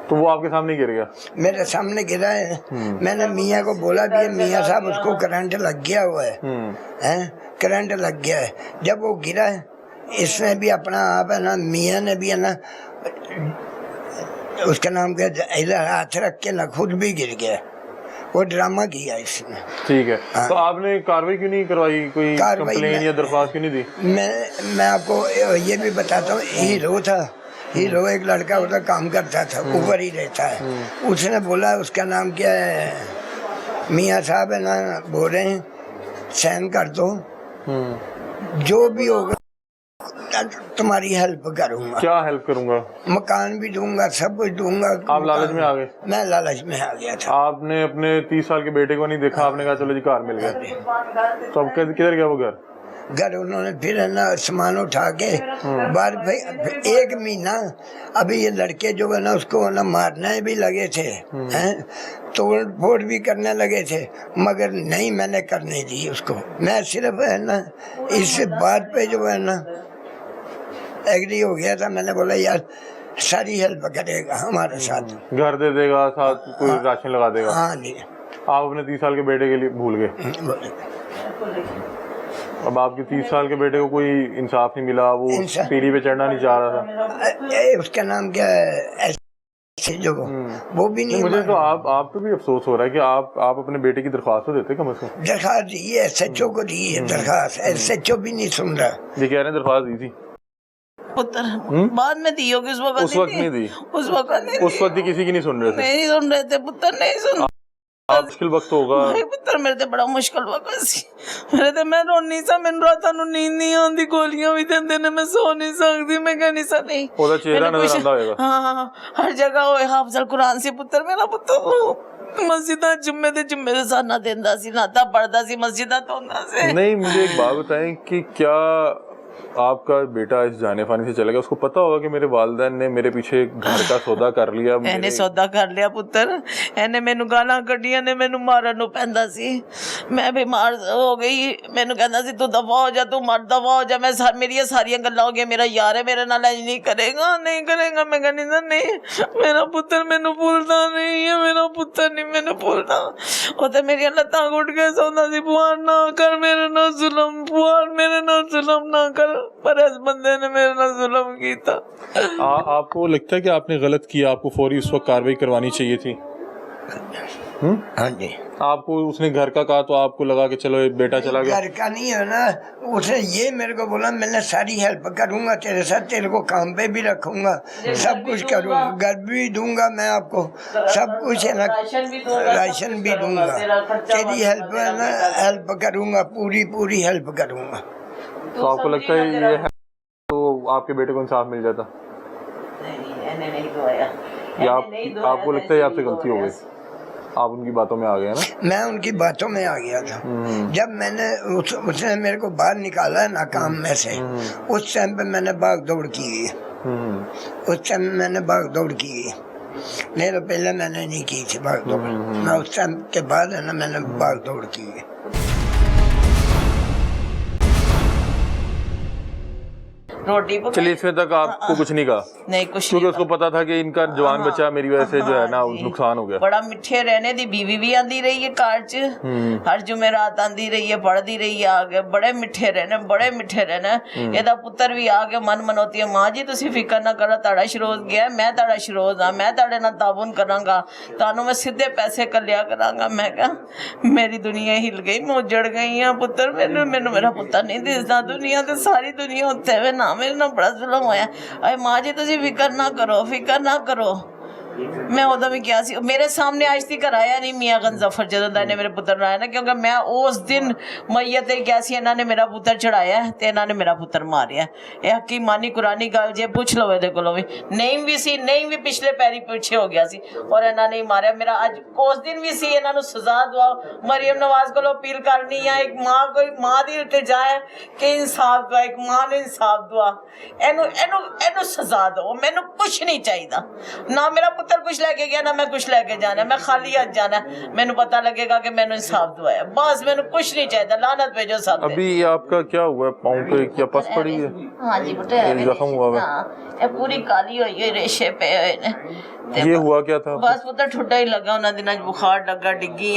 تو وہ آپ کے سامنے گر گیا؟ میرے سامنے گرا ہے. میں نے میاں کو بولا بھی, میاں صاحب اس کو کرنٹ لگ گیا ہوا ہے, کرنٹ لگ گیا ہے. جب وہ گرا ہے, اس نے بھی اپنا آپ ہے نا, میاں نے بھی ہے نا, اس کا نام کیا, ہاتھ رکھ کے نا خود بھی گر گیا. وہ ڈرامہ کیا اس نے. ٹھیک ہے, تو آپ نے کاروائی کیوں نہیں کروائی, کوئی کمپلین یا درخواست کیوں نہیں دی؟ میں آپ کو یہ بھی بتاتا ہوں, ہیرو تھا, ہیرو ایک لڑکا ادھر کام کرتا تھا, اوپر ہی رہتا ہے. اس نے بولا, اس کا نام کیا ہے, میاں صاحب ہے نا, بول رہے ہیں سین کر دو, جو بھی ہوگا تمہاری ہیلپ کروں گا. کیا ہیلپ کروں گا؟ مکان بھی دوں گا, سب کچھ دوں گا. آپ لالچ میں آ گئے؟ میں لالچ میں آ گیا تھا. آپ نے اپنے 30 سال کے بیٹے کو نہیں دیکھا, آپ نے کہا چلو جی کار مل گیا, تو اب کدھر گیا وہ گھر؟ घर उन्होंने फिर है ना सामान उठा के बाहर भाई 1 महीना अभी ये लड़के जो है ना उसको है ना मारने भी लगे थे हैं, तोड़ फोड़ भी करने लगे थे, मगर नहीं मैंने करने दी उसको। मैं सिर्फ है ना इस बात पे जो है ना एग्री हो गया था। मैंने बोला यार सारी हेल्प करेगा हमारे साथ, घर दे देगा, साथ कोई राशन लगा देगा। हाँ जी। आप अपने 30 साल के बेटे के लिए भूल गए। अब आपके 30 साल के बेटे को कोई इंसाफ नहीं मिला, वो पीढ़ी पे चढ़ना नहीं चाह रहा था। उसका नाम क्या है जो वो भी नहीं। मुझे तो आप पे भी अफसोस हो रहा है कि आप अपने बेटे की दरख्वास्त तो देते कम से कम। दरख्वास्त दी है, SHO को दी है दरख्वास्त, SHO भी नहीं सुन रहा। ये कह रहे हैं दरख्वास्त दी थी, पुत्र बाद में दी होगी, उस वक्त नहीं दी। उस वक्त ही किसी की नहीं सुन रहे थे। नहीं सुन रहे थे पुत्र, नहीं सुन। मुश्किल वक्त होगा पुत्र, मेरे ते बड़ा मुश्किल वक्त सी। मेरे ते मैं रोनी सा, मैंने रातां नूं नींद नहीं आंदी, गोलियां भी देंदे ने, मैं सो नहीं सकदी। मैं कहनी सा नहीं, ਉਹਦਾ ਚਿਹਰਾ ਨਜ਼ਰ ਆਉਂਦਾ ਹੋਏਗਾ। हाँ हर जगह होए हाफिज़ुल कुरान से पुत्र, मेरा पुत्र मस्जिदा जुम्मे दे साना देंदा सी, नाता पढ़दा सी, मस्जिदा धोंदा सी। नहीं, मुझे एक बात बताएं कि क्या आपका बेटा इस जाने फानी से चला गया, उसको पता होगा कि मेरे वालिदैन ने मेरे पीछे घर का सौदा कर लिया? ਇਹਨੇ ਸੌਦਾ ਕਰ ਲਿਆ ਪੁੱਤਰ, ਇਹਨੇ ਮੈਨੂੰ ਗਾਲਾਂ ਕੱਢੀਆਂ ਨੇ, ਮੈਨੂੰ ਮਾਰਨ ਨੂੰ ਪੈਂਦਾ ਸੀ। ਮੈਂ ਬਿਮਾਰ ਹੋ ਗਈ, ਮੈਨੂੰ ਕਹਿੰਦਾ ਸੀ ਤੂੰ ਦਫਾ ਹੋ ਜਾ, ਤੂੰ ਮਰ ਦਫਾ ਹੋ ਜਾ। ਮੈਂ ਮੇਰੀਆਂ ਸਾਰੀਆਂ ਗੱਲਾਂ ਹੋ ਗਈਆਂ, ਮੇਰਾ ਯਾਰ ਹੈ, ਮੇਰੇ ਨਾਲ ਇੰਜ ਨਹੀਂ ਕਰੇਗਾ, ਨਹੀਂ ਕਰੇਗਾ। ਮੈਂ ਕਹਿੰਦੀ ਨਹੀਂ, ਮੇਰਾ ਪੁੱਤਰ ਮੈਨੂੰ ਭੁੱਲਦਾ ਨਹੀਂ ਹੈ, ਮੇਰਾ ਪੁੱਤਰ ਨਹੀਂ ਮੈਨੂੰ ਭੁੱਲਦਾ। ਉਹ ਤੇ ਮੇਰੀਆਂ ਲੱਤਾਂ ਘੁੱਟ ਕੇ ਸੌਂਦਾ ਸੀ, ਭੂਆਨ ਨਾ ਕਰ ਮੇਰੇ ਨਾਲ ਜ਼ੁਲਮ, ਭੂਆਨ ਮੇਰੇ ਨਾਲ ਜ਼ੁਲਮ ਨਾ ਕਰ, पर इस बंदे ने मेरे नाल जुल्म किया। आपको लगता है कि आपने गलत किया, आपको फौरी उस वक्त कार्रवाई करवानी चाहिए थी? हाँ जी। आपको उसने घर का कहा तो आपको लगा कि चलो बेटा चला गया? घर का नहीं है ना, उसने ये मेरे को बोला मैं सारी हेल्प करूंगा तेरे साथ, तेरे को काम पे भी रखूंगा, सब कुछ करूंगा, घर भी दूंगा मैं आपको, सब कुछ है ना, राशन भी दूंगा, तेरी हेल्प है ना, हेल्प करूंगा, पूरी हेल्प करूंगा। तो आपको लगता है ये है तो आपके बेटे को इंसाफ मिल जाता? नहीं दुआया, या आपको लगता है आपसे गलती हो गई, आप उनकी बातों में आ गए ना? मैं उनकी बातों में आ गया था। जब मैंने उसने मेरे को बाहर निकाला है ना काम में से, उस टाइम पे मैंने भाग दौड़ की है, उस टाइम मैंने भाग दौड़ की है, नहीं तो पहले मैंने नहीं की थी भाग दौड़। मैं उस टाइम के बाद है ना मैंने भाग दौड़ की है। रोटी चलिए, इसमें तक आपको कुछ नहीं कहा? नहीं, कुछ क्योंकि उसको पता था कि इनका जवान बच्चा मेरी वजह से जो है ना नुकसान हो गया। बड़ा मिठे रहने दी बीवी भी आंदी रही है घर च, हर जुमेरात आंदी रही है, पढ़दी रही है, आगे बड़े मिठे रहने, बड़े मिठे रहने। ਇਹਦਾ ਪੁੱਤਰ ਵੀ ਆ ਕੇ ਮਨ ਮਨੋਤੀ ਹੈ, ਮਾਂ ਜੀ ਤੁਸੀਂ ਫਿਕਰ ਨਾ ਕਰੋ, ਤੁਹਾਡਾ ਸ਼ਰੋਜ਼ ਗਿਆ, ਮੈਂ ਤੁਹਾਡਾ ਸ਼ਰੋਜ਼ ਆ, ਮੈਂ ਤੁਹਾਡੇ ਨਾਲ ਤਾਬਨ ਕਰਾਂਗਾ, ਤੁਹਾਨੂੰ ਮੈਂ ਸਿੱਧੇ ਪੈਸੇ ਕੱਲਿਆ ਕਰਾਂਗਾ। ਮੈਂ ਕਿਹਾ ਮੇਰੀ ਦੁਨੀਆ ਹਿੱਲ ਗਈ, ਮੈਂ ਉਜੜ ਗਈ ਆ ਪੁੱਤਰ, ਮੈਨੂੰ ਮੇਰਾ ਪੁੱਤਰ ਨਹੀਂ ਦਿਸਦਾ, ਦੁਨੀਆ ਤੇ ਸਾਰੀ ਦੁਨੀਆ ਉੱਤੇ ਵੇ ਨਾ, ਮੇਰੇ ਨਾਲ ਬੜਾ ਜ਼ੁਲਮ ਹੋਇਆ। ਆਏ ਮਾਂ ਜੀ ਤੁਸੀਂ ਫਿਕਰ ਨਾ ਕਰੋ, ਫਿਕਰ ਨਾ ਕਰੋ। मैं उदों भी किया सी, मेरे सामने आज तक आया नहीं मियाँ गंजफर जदों दा इन्हें मेरे पुत्र बनाया ना, क्योंकि मैं उस दिन मैयत गया सी, इन्होंने मेरा पुत्र चढ़ाया ते इन्होंने मेरा पुत्र मारिया। ये हकीमानी कुरानी गल जे पूछ लो ये कोलों भी, नहीं भी सी, नहीं भी पिछले पैरी पीछे हो गया सी और इन्होंने ही मारिया। मेरा अज उस दिन भी सी, इन्होंने सजा दवाओ। मरियम नवाज को अपील करनी है, एक माँ कोई माँ दी इल्तिजा है कि इंसाफ दवा, एक माँ ने इंसाफ दवा, एनू एनू एनू सजा दो। मैनू कुछ नहीं चाहिए ना, मेरा पुत्र कुछ लेके गया ना मैं कुछ लेके जाना, मैं खाली हाथ जाना। मैनू पता लगेगा कि मैंने इंसाफ दवाया, बस मैनू कुछ नहीं चाहिए। लानत भेजो सब। अभी आपका क्या हुआ, पाँव पे क्या पस पड़ी है? हाँ जी बेटा, जख्म हुआ है, ये पूरी काली हुई है, रेशे पे है। ये हुआ क्या था? बस पुत्र ठुड्डा ही लगा, उन्होंने दिनों बुखार लगा, डिग्गी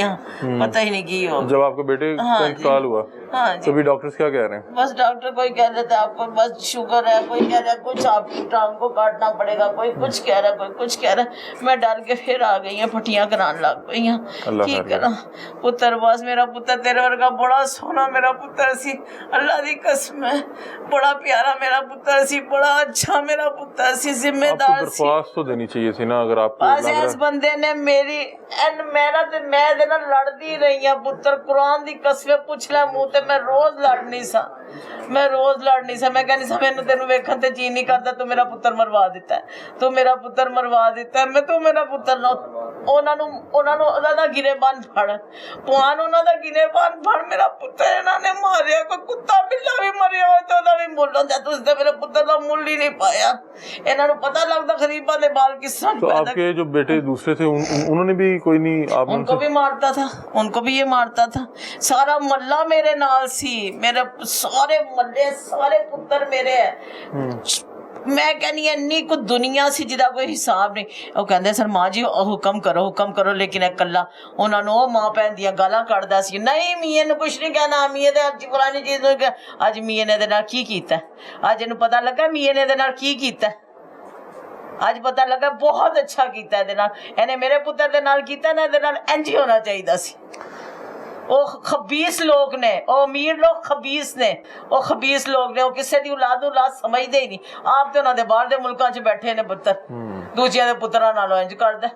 पता ही नहीं की हो। जब आपके बेटे का इंतकाल हुआ हाँ जी, तो भी डॉक्टर्स क्या कह रहे हैं? बस डॉक्टर कोई कह देता है आपको बस शुगर है, कोई कह रहा है कुछ आपकी टांग को काटना पड़ेगा, कोई कुछ कह रहा है, कोई कुछ कह रहा है। मैं डर के फिर आ गई, फटियां कराने लग गई। की करा पुत्र, बस मेरा पुत्र तेरे वर्गा बड़ा सोना मेरा पुत्र सी, अल्लाह दी कसम है, बड़ा प्यारा मेरा पुत्र सी, बड़ा अच्छा मेरा पुत्र सी, जिम्मेदार सी। दरख्वास्त तो देनी चाहिए थी ना, अगर आपको बस इस बंदे ने मेरी मेरा ते मैं दे नाल लड़दी रही हां पुत्र, कुरान दी कसम पूछ ले मुंह ते मैं रोज लड़नी सा, मैं रोज लड़नी सा। मैं कहनी सा मैनू तेनू वेखण ते जी नहीं करदा, तू मेरा पुत्र मरवा दिता है, तू मेरा पुत्र मरवा दिता है, मैं तू मेरा पुत्र ना ਉਹਨਾਂ ਨੂੰ ਉਹਦਾ ਦਾ ਗਿਰੇਬਾਨ ਫੜ ਪਵਾਨ, ਉਹਨਾਂ ਦਾ ਗਿਰੇਬਾਨ ਫੜ, ਮੇਰਾ ਪੁੱਤਰ ਇਹਨਾਂ ਨੇ ਮਾਰਿਆ, ਕੋਈ ਕੁੱਤਾ ਬਿੱਲਾ ਵੀ ਮਰਿਆ ਹੋਇਆ ਤੇ ਉਹਦਾ ਵੀ ਮੁੱਲ ਹੁੰਦਾ, ਤੁਸੀਂ ਤੇ ਮੇਰੇ ਪੁੱਤਰ ਦਾ ਮੁੱਲ ਹੀ नहीं पाया। ਇਹਨਾਂ ਨੂੰ ਪਤਾ ਲੱਗਦਾ ਗਰੀਬਾਂ ਦੇ ਬਾਲ किस तरह तो आपके जो बेटे दूसरे थे उन्होंने भी कोई नहीं, आप उनको भी मारता था, उनको भी ये मारता था। सारा मोहल्ला मेरे नाल सी, मेरे सारे मोहल्ले सारे पुत्र मेरे है। मैं कहनी इन्नी को दुनिया सी जिदा कोई हिसाब नहीं। वो कहते सर माँ जी हुक्म करो, लेकिन कला उन्होंने वो माँ भैन दियां गालां कढ़दा सी, नहीं मियां ने कुछ नहीं कहना, मियां दे अज फलानी चीज अज मियां ने दे नाल की कीता, अज इहनूं पता लगा मियां ने दे नाल की कीता, अज पता लगा बहुत अच्छा कीता इहदे नाल, इहने मेरे पुत्तर दे नाल कीता ना, इहदे नाल इंज ही होना चाहिदा सी। वो खबीस लोग ने, वो अमीर लोग खबीस ने, वो खबीस लोग ने, वो किसी दी औलाद समझदे ही नहीं। आप तो उन्हां दे बाहर दे मुल्कां च बैठे ने पुत्तर, दूजियां दे पुत्तरां नालों इंज करदे।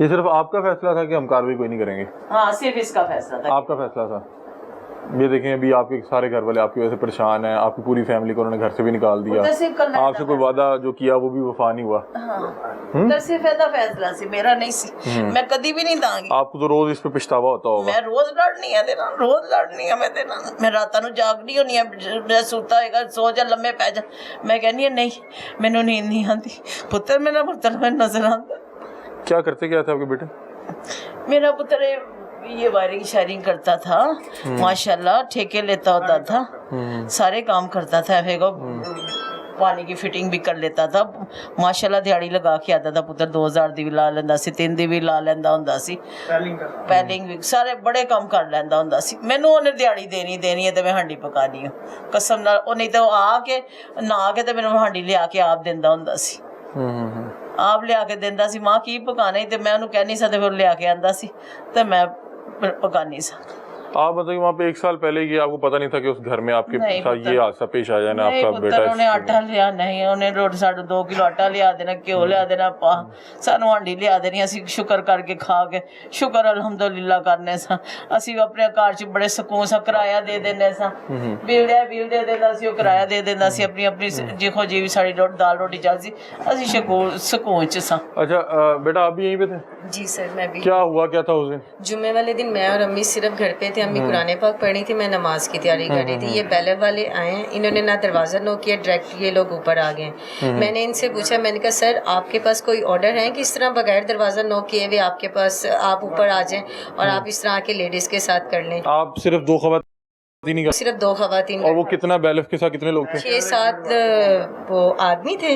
ये सिर्फ आपका फैसला था कि हम कार्रवाई कोई नहीं करेंगे? हाँ, सिर्फ इसका फैसला था। आपका फैसला था। ये देखें अभी आपके सारे घर वाले आपकी वजह से परेशान हैं, आपकी पूरी फैमिली को उन्होंने घर से भी निकाल दिया, आपसे कोई वादा जो किया वो भी वफा नहीं हुआ। हाँ, सिर्फ ऐसा फैसला सी, मेरा नहीं सी, मैं कभी भी नहीं दांगी। आपको तो रोज इस पे पछतावा होता होगा। मैं रोज लड़नी है देना, रोज लड़नी है मैं देना, मैं रात ਨੂੰ ਜਾਗਦੀ होनी है, मैं सोता होएगा सो जा लम्बे पै जा, मैं कहनी है नहीं मैनू नींद नहीं आती, पुत्र मेरा पुत्र मैं नजर आता। क्या करते क्या थे आपके बेटे? मेरा पुत्र ये वायरिंग शायरिंग करता था, माशाल्लाह, ठेके लेता होता था, सारे काम करता था, फिर पानी की फिटिंग भी कर लेता था, माशाल्लाह दिहाड़ी लगा के आता था पुत्र, 2000 दी भी ला लेंदा सी, 3 दी भी ला लेंदा हुंदा सी, पैलिंग भी सारे बड़े काम कर लेंदा हुंदा सी। मैनू उन्हें दिहाड़ी देनी है ते मैं हांडी पकानी है कसम नाल, ओ नहीं तो आके नहा के ते मैनू हांडी लिया के आप दिंदा हुंदा सी, आप लिया के दिंदा सी, मां की पकाने, ते मैं उन्हें कह नहीं सकते, फिर लिया के आंदा सी ते मैं पकानी सा। आप मतलब वहाँ पे 1 साल पहले ये आपको पता नहीं था कि उस घर में आपके साथ ये हादसा पेश आ जाना? आपका बेटा उन्हें आटा लिया नहीं, उन्हें रोटी साढ़े 2 किलो आटा लिया देना, घ्यो लिया देना, सानू हांडी लिया देनी, असी शुक्र करके खा के शुक्र अल्हम्दुलिल्लाह करने सा। असी अपने घर च बड़े सुकून सा किराया दे देने सा, बिल दे देंदा सी, किराया दे देंदा सी, अपनी जिखो जी भी साड़ी दाल रोटी चलती, असी सुकून च सा। अच्छा बेटा आप भी यहीं पे थे? जी सर, मैं भी। क्या हुआ क्या था उस दिन? जुम्मे वाले दिन मैं और अम्मी सिर्फ घर पे थे, अम्मी कुरान पाक पढ़ी थी, मैं नमाज की तैयारी कर रही थी। ये बेलर वाले आए हैं, इन्होंने ना दरवाज़ा नॉक किया, डायरेक्ट ये लोग ऊपर आ गए। मैंने इनसे पूछा, मैंने कहा सर आपके पास कोई ऑर्डर है कि इस तरह बगैर दरवाज़ा नॉक किए हुए आपके पास आप ऊपर आ जाएं और आप इस तरह आके लेडीज़ के साथ कर लें? आप सिर्फ 2 खवातीन का? सिर्फ 2 खवातीन। और वो कितना बैलेफ के साथ कितने लोग थे? 6-7 वो आदमी थे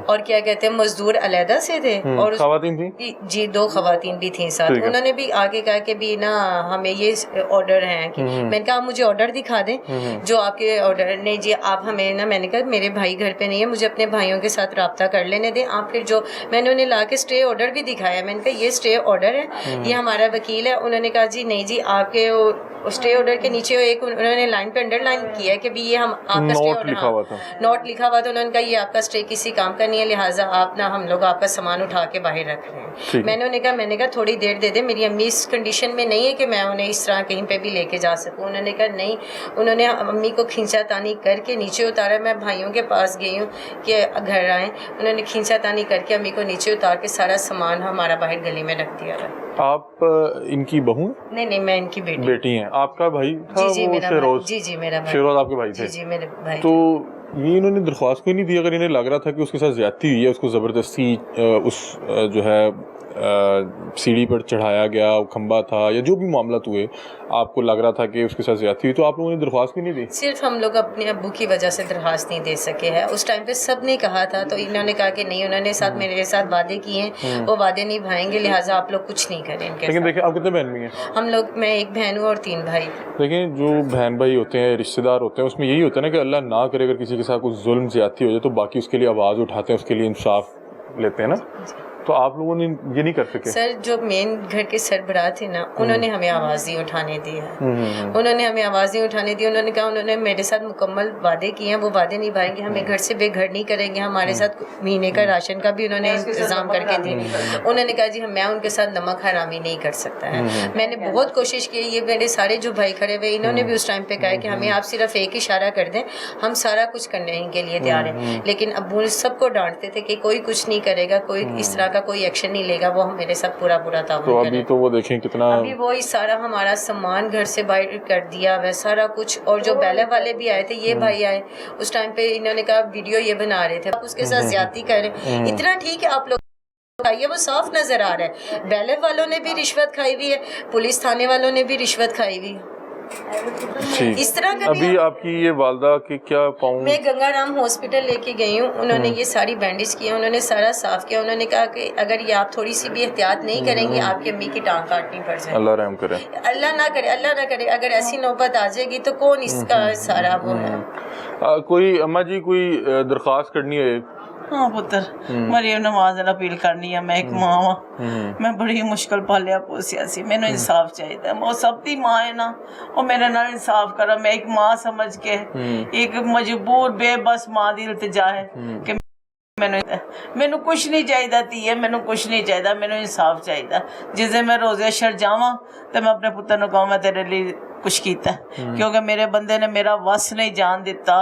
और क्या कहते हैं मजदूर अलहदा से थे, और खवातीन थी? जी 2 खवातीन भी थी साथ। उन्होंने भी आगे कहा कि भी ना हमें ये ऑर्डर हैं कि, मैंने कहा आप मुझे ऑर्डर दिखा दें जो आपके ऑर्डर। नहीं जी आप हमें ना, मैंने कहा मेरे भाई घर पे नहीं है, मुझे अपने भाइयों के साथ रब्ता कर लेने दें आप। फिर जो मैंने उन्हें ला के स्टे ऑर्डर भी दिखाया, मैंने कहा ये स्टे ऑर्डर है, ये हमारा वकील है। उन्होंने कहा जी नहीं जी आपके स्टे ऑर्डर के नीचे एक उन्होंने लाइन पे अंडरलाइन किया है कि भी ये हम आपका स्टे ऑर्डर, लिखा हुआ था, नोट लिखा हुआ था। उन्होंने कहा ये आपका स्टे किसी काम का नहीं है, लिहाजा आप ना हम लोग आपका सामान उठा के बाहर रख रहे हैं। मैंने कहा थोड़ी देर दे दे, मेरी अम्मी इस कंडीशन में नहीं है कि मैं उन्हें इस तरह कहीं पे भी लेके जा सकूं। उन्होंने कहा नहीं, उन्होंने अम्मी को खींचा तानी करके नीचे उतारा। मैं भाइयों के पास गई हूँ कि घर आए, उन्होंने खींचा तानी करके अम्मी को नीचे उतार के सारा सामान हमारा बाहर गली में रख दिया था। आप इनकी बहू? नहीं मैं इनकी बेटी हैं। आपका भाई था? जी वो शेरोज? जी मेरा भाई। शेरोज आपके भाई थे? जी मेरे भाई। तो ये इन्होंने दरख्वास्त कोई नहीं दी? अगर इन्हें लग रहा था कि उसके साथ ज्यादती हुई है, उसको ज़बरदस्ती उस जो है सीढ़ी पर चढ़ाया गया, खंबा था या जो भी मामला हुए, आपको लग रहा था कि उसके साथ ज्यादती हुई, तो आप लोगों ने दरख्वास्त भी नहीं दी? सिर्फ हम लोग अपने अब्बू की वजह से दरख्वास्त नहीं दे सके हैं। उस टाइम पे सब ने कहा था, तो इन्होंने कहा कि नहीं, उन्होंने साथ मेरे साथ वादे किए हैं, वो वादे निभाएंगे, लिहाजा आप लोग कुछ नहीं करें इनके। लेकिन देखिए आप कितने बहन भी हैं? हम लोग, मैं एक बहन हूँ और 3 भाई। देखिए जो बहन भाई होते हैं, रिश्तेदार होते हैं, उसमें यही होता है ना कि अल्लाह ना करे अगर किसी के साथ कुछ जुल्म ज्यादती हो जाए तो बाकी उसके लिए आवाज़ उठाते हैं, उसके लिए इंसाफ लेते हैं ना। तो आप लोगों ने ये नहीं कर सके? सर जो मेन घर के सरबराह थे ना, उन्होंने हमें आवाज़ नहीं उठाने दी है। उन्होंने हमें आवाज़ नहीं उठाने दी। उन्होंने कहा, उन्होंने मेरे साथ मुकम्मल वादे किए हैं, वो वादे निभाएंगे, हमें घर से बेघर नहीं करेंगे, हमारे साथ महीने का राशन का भी उन्होंने इंतज़ाम करके दी। उन्होंने कहा जी मैं उनके साथ नमक हरामी नहीं कर सकता है। मैंने बहुत कोशिश की, ये मेरे सारे जो भाई खड़े हुए, इन्होंने भी उस टाइम पे कहा कि हमें आप सिर्फ एक इशारा कर दें, हम सारा कुछ करने के लिए तैयार हैं। लेकिन अब्बू सबको डांटते थे कि कोई कुछ नहीं करेगा, कोई इस तरह का कोई एक्शन नहीं लेगा, वो मेरे साथ पूरा तो ताउन अभी करे। तो वो देखें कितना, अभी वही सारा हमारा सामान घर से बाहर कर दिया वह सारा कुछ, और जो बैले वाले भी आए थे, ये भाई आए उस टाइम पे, इन्होंने कहा वीडियो ये बना रहे थे, आप उसके साथ ज्यादती कर रहे हैं, इतना ठीक है आप लोग खाइए, वो साफ नजर आ रहा है। बैले वालों ने भी रिश्वत खाई हुई है, पुलिस थाने वालों ने भी रिश्वत खाई हुई है। ठीक। इस तरह का अभी आपकी ये वालदा की क्या पाऊँ, मैं गंगाराम हॉस्पिटल लेके गई हूँ, उन्होंने ये सारी बैंडेज किया, उन्होंने सारा साफ किया, उन्होंने कहा कि अगर ये आप थोड़ी सी भी एहतियात नहीं करेंगे आपकी अम्मी की टांग काटनी पड़ जाए। अल्लाह रहम करे। अल्लाह ना करे, अल्लाह ना करे, अगर ऐसी नौबत आ जाएगी तो कौन इसका सारा वो है। कोई अम्मा जी कोई दरख्वास्त करनी है? हाँ पुत्र, मरियम नवाज ਨਾਲ अपील करनी है। मैं एक मां हाँ, मैं बड़ी मुश्किल पालिया पोसिया सी, मैंने इंसाफ चाहिए। वो सब दी मां है ना, वो मेरे नाल इंसाफ करा। मैं एक मां समझ के एक मजबूर बेबस मां दी इल्तिजा है कि मैनू कुछ नहीं चाहिए धीए, मैनू कुछ नहीं चाहिए, मैनू इंसाफ चाहिए। जिस दिन मैं रोजे अशर जावां तो मैं अपने पुत्र नूं कहां मैं तेरे लिए कुछ कीता, क्योंकि मेरे बंदे ने मेरा वस नहीं जान दिता,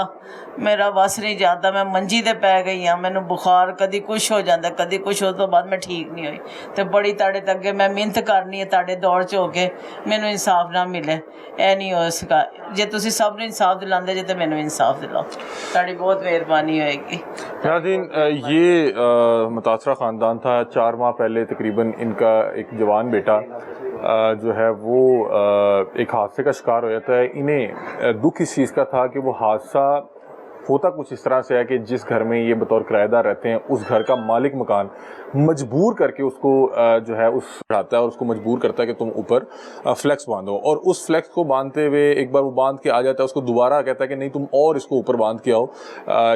मेरा वस नहीं जानता। मैं मंजी ते पै गई हाँ, मैनू बुखार कदी कुछ हो जाता, कदी कुछ, उस तो बाद मैं ठीक नहीं हुई। तो बड़ी ताड़े तक मैं मिहनत करनी है ताड़े दौड़ च हो के, मैनू इंसाफ ना मिले, ऐ नहीं हो सका। जे तुसी सब ने इंसाफ दिलांदे जे तो मैनू इंसाफ दिलाओ, ताड़ी बहुत मेहरबानी होएगी। नाज़रीन, ये मुतासरा ख़ानदान था। 4 माह पहले तकरीबन इनका एक जवान बेटा जो है वो एक हादसे का शिकार हो जाता है। इन्हें दुख इस चीज़ का था कि वो हादसा होता कुछ इस तरह से है कि जिस घर में ये बतौर किराएदार रहते हैं, उस घर का मालिक मकान मजबूर करके उसको जो है उस चढ़ाता है और उसको मजबूर करता है कि तुम ऊपर फ्लेक्स बांधो, और उस फ्लेक्स को बांधते हुए एक बार वो बांध के आ जाता है, उसको दोबारा कहता है कि नहीं तुम और इसको ऊपर बांध के आओ,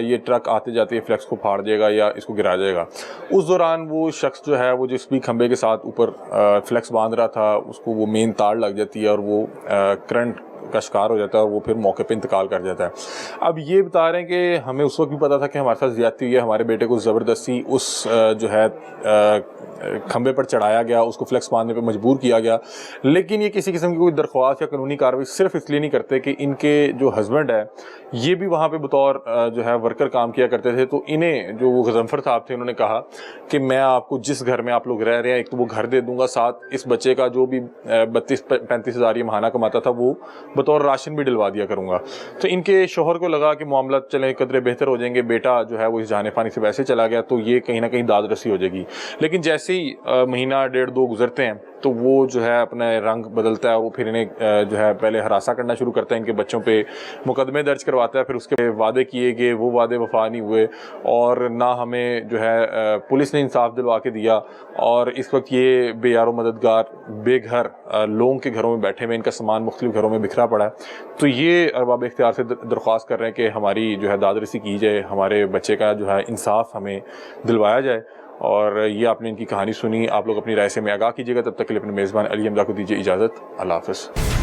ये ट्रक आते जाते फ्लेक्स को फाड़ देगा या इसको गिरा जाएगा। उस दौरान वो शख्स जो है वो जिस भी खंबे के साथ ऊपर फ्लेक्स बांध रहा था, उसको वो मेन तार लग जाती है और वो करंट का शिकार हो जाता है और वो फिर मौके पे इंतकाल कर जाता है। अब ये बता रहे हैं कि हमें उस वक्त भी पता था कि हमारे साथ ज़्यादती हुई है, हमारे बेटे को ज़बरदस्ती उस जो है खंबे पर चढ़ाया गया, उसको फ्लेक्स बांधने पे मजबूर किया गया, लेकिन ये किसी किस्म की कोई दरख्वास्त या कानूनी कार्रवाई सिर्फ इसलिए नहीं करते कि इनके जो हस्बैंड है ये भी वहाँ पे बतौर जो है वर्कर काम किया करते थे। तो इन्हें जो वो गज़नफ़र साहब थे उन्होंने कहा कि मैं आपको जिस घर में आप लोग रह रहे हैं एक तो वो घर दे दूँगा, साथ इस बच्चे का जो भी 32-35 हज़ार ये महाना कमाता था वो बतौर राशन भी डलवा दिया करूँगा। तो इनके शोहर को लगा कि मामला चलें कदरे बेहतर हो जाएंगे, बेटा जो है वो इस जाने पानी से वैसे चला गया तो ये कहीं ना कहीं दाद रसी हो जाएगी। लेकिन जैसे ही महीना 1.5-2 गुजरते हैं तो वो जो है अपना रंग बदलता है, वो फिर इन्हें जो है पहले हरासा करना शुरू करता है, इनके बच्चों पे मुकदमे दर्ज करवाता है, फिर उसके वादे किए गए वो वादे वफा नहीं हुए और ना हमें जो है पुलिस ने इंसाफ दिलवा के दिया। और इस वक्त ये बेयारो मददगार बेघर लोगों के घरों में बैठे हुए, इनका सामान मुख्तलिफ घरों में बिखरा पड़ा है। तो ये अरबाब इख्तियार से दरख्वास्त कर रहे हैं कि हमारी जो है दाद रसी की जाए, हमारे बच्चे का जो है इंसाफ हमें दिलवाया जाए। और ये आपने इनकी कहानी सुनी, आप लोग अपनी राय से में आगाह कीजिएगा। तब तक के लिए अपने मेज़बान अली हमजा को दीजिए इजाज़त। अल्लाह हाफ़िज़।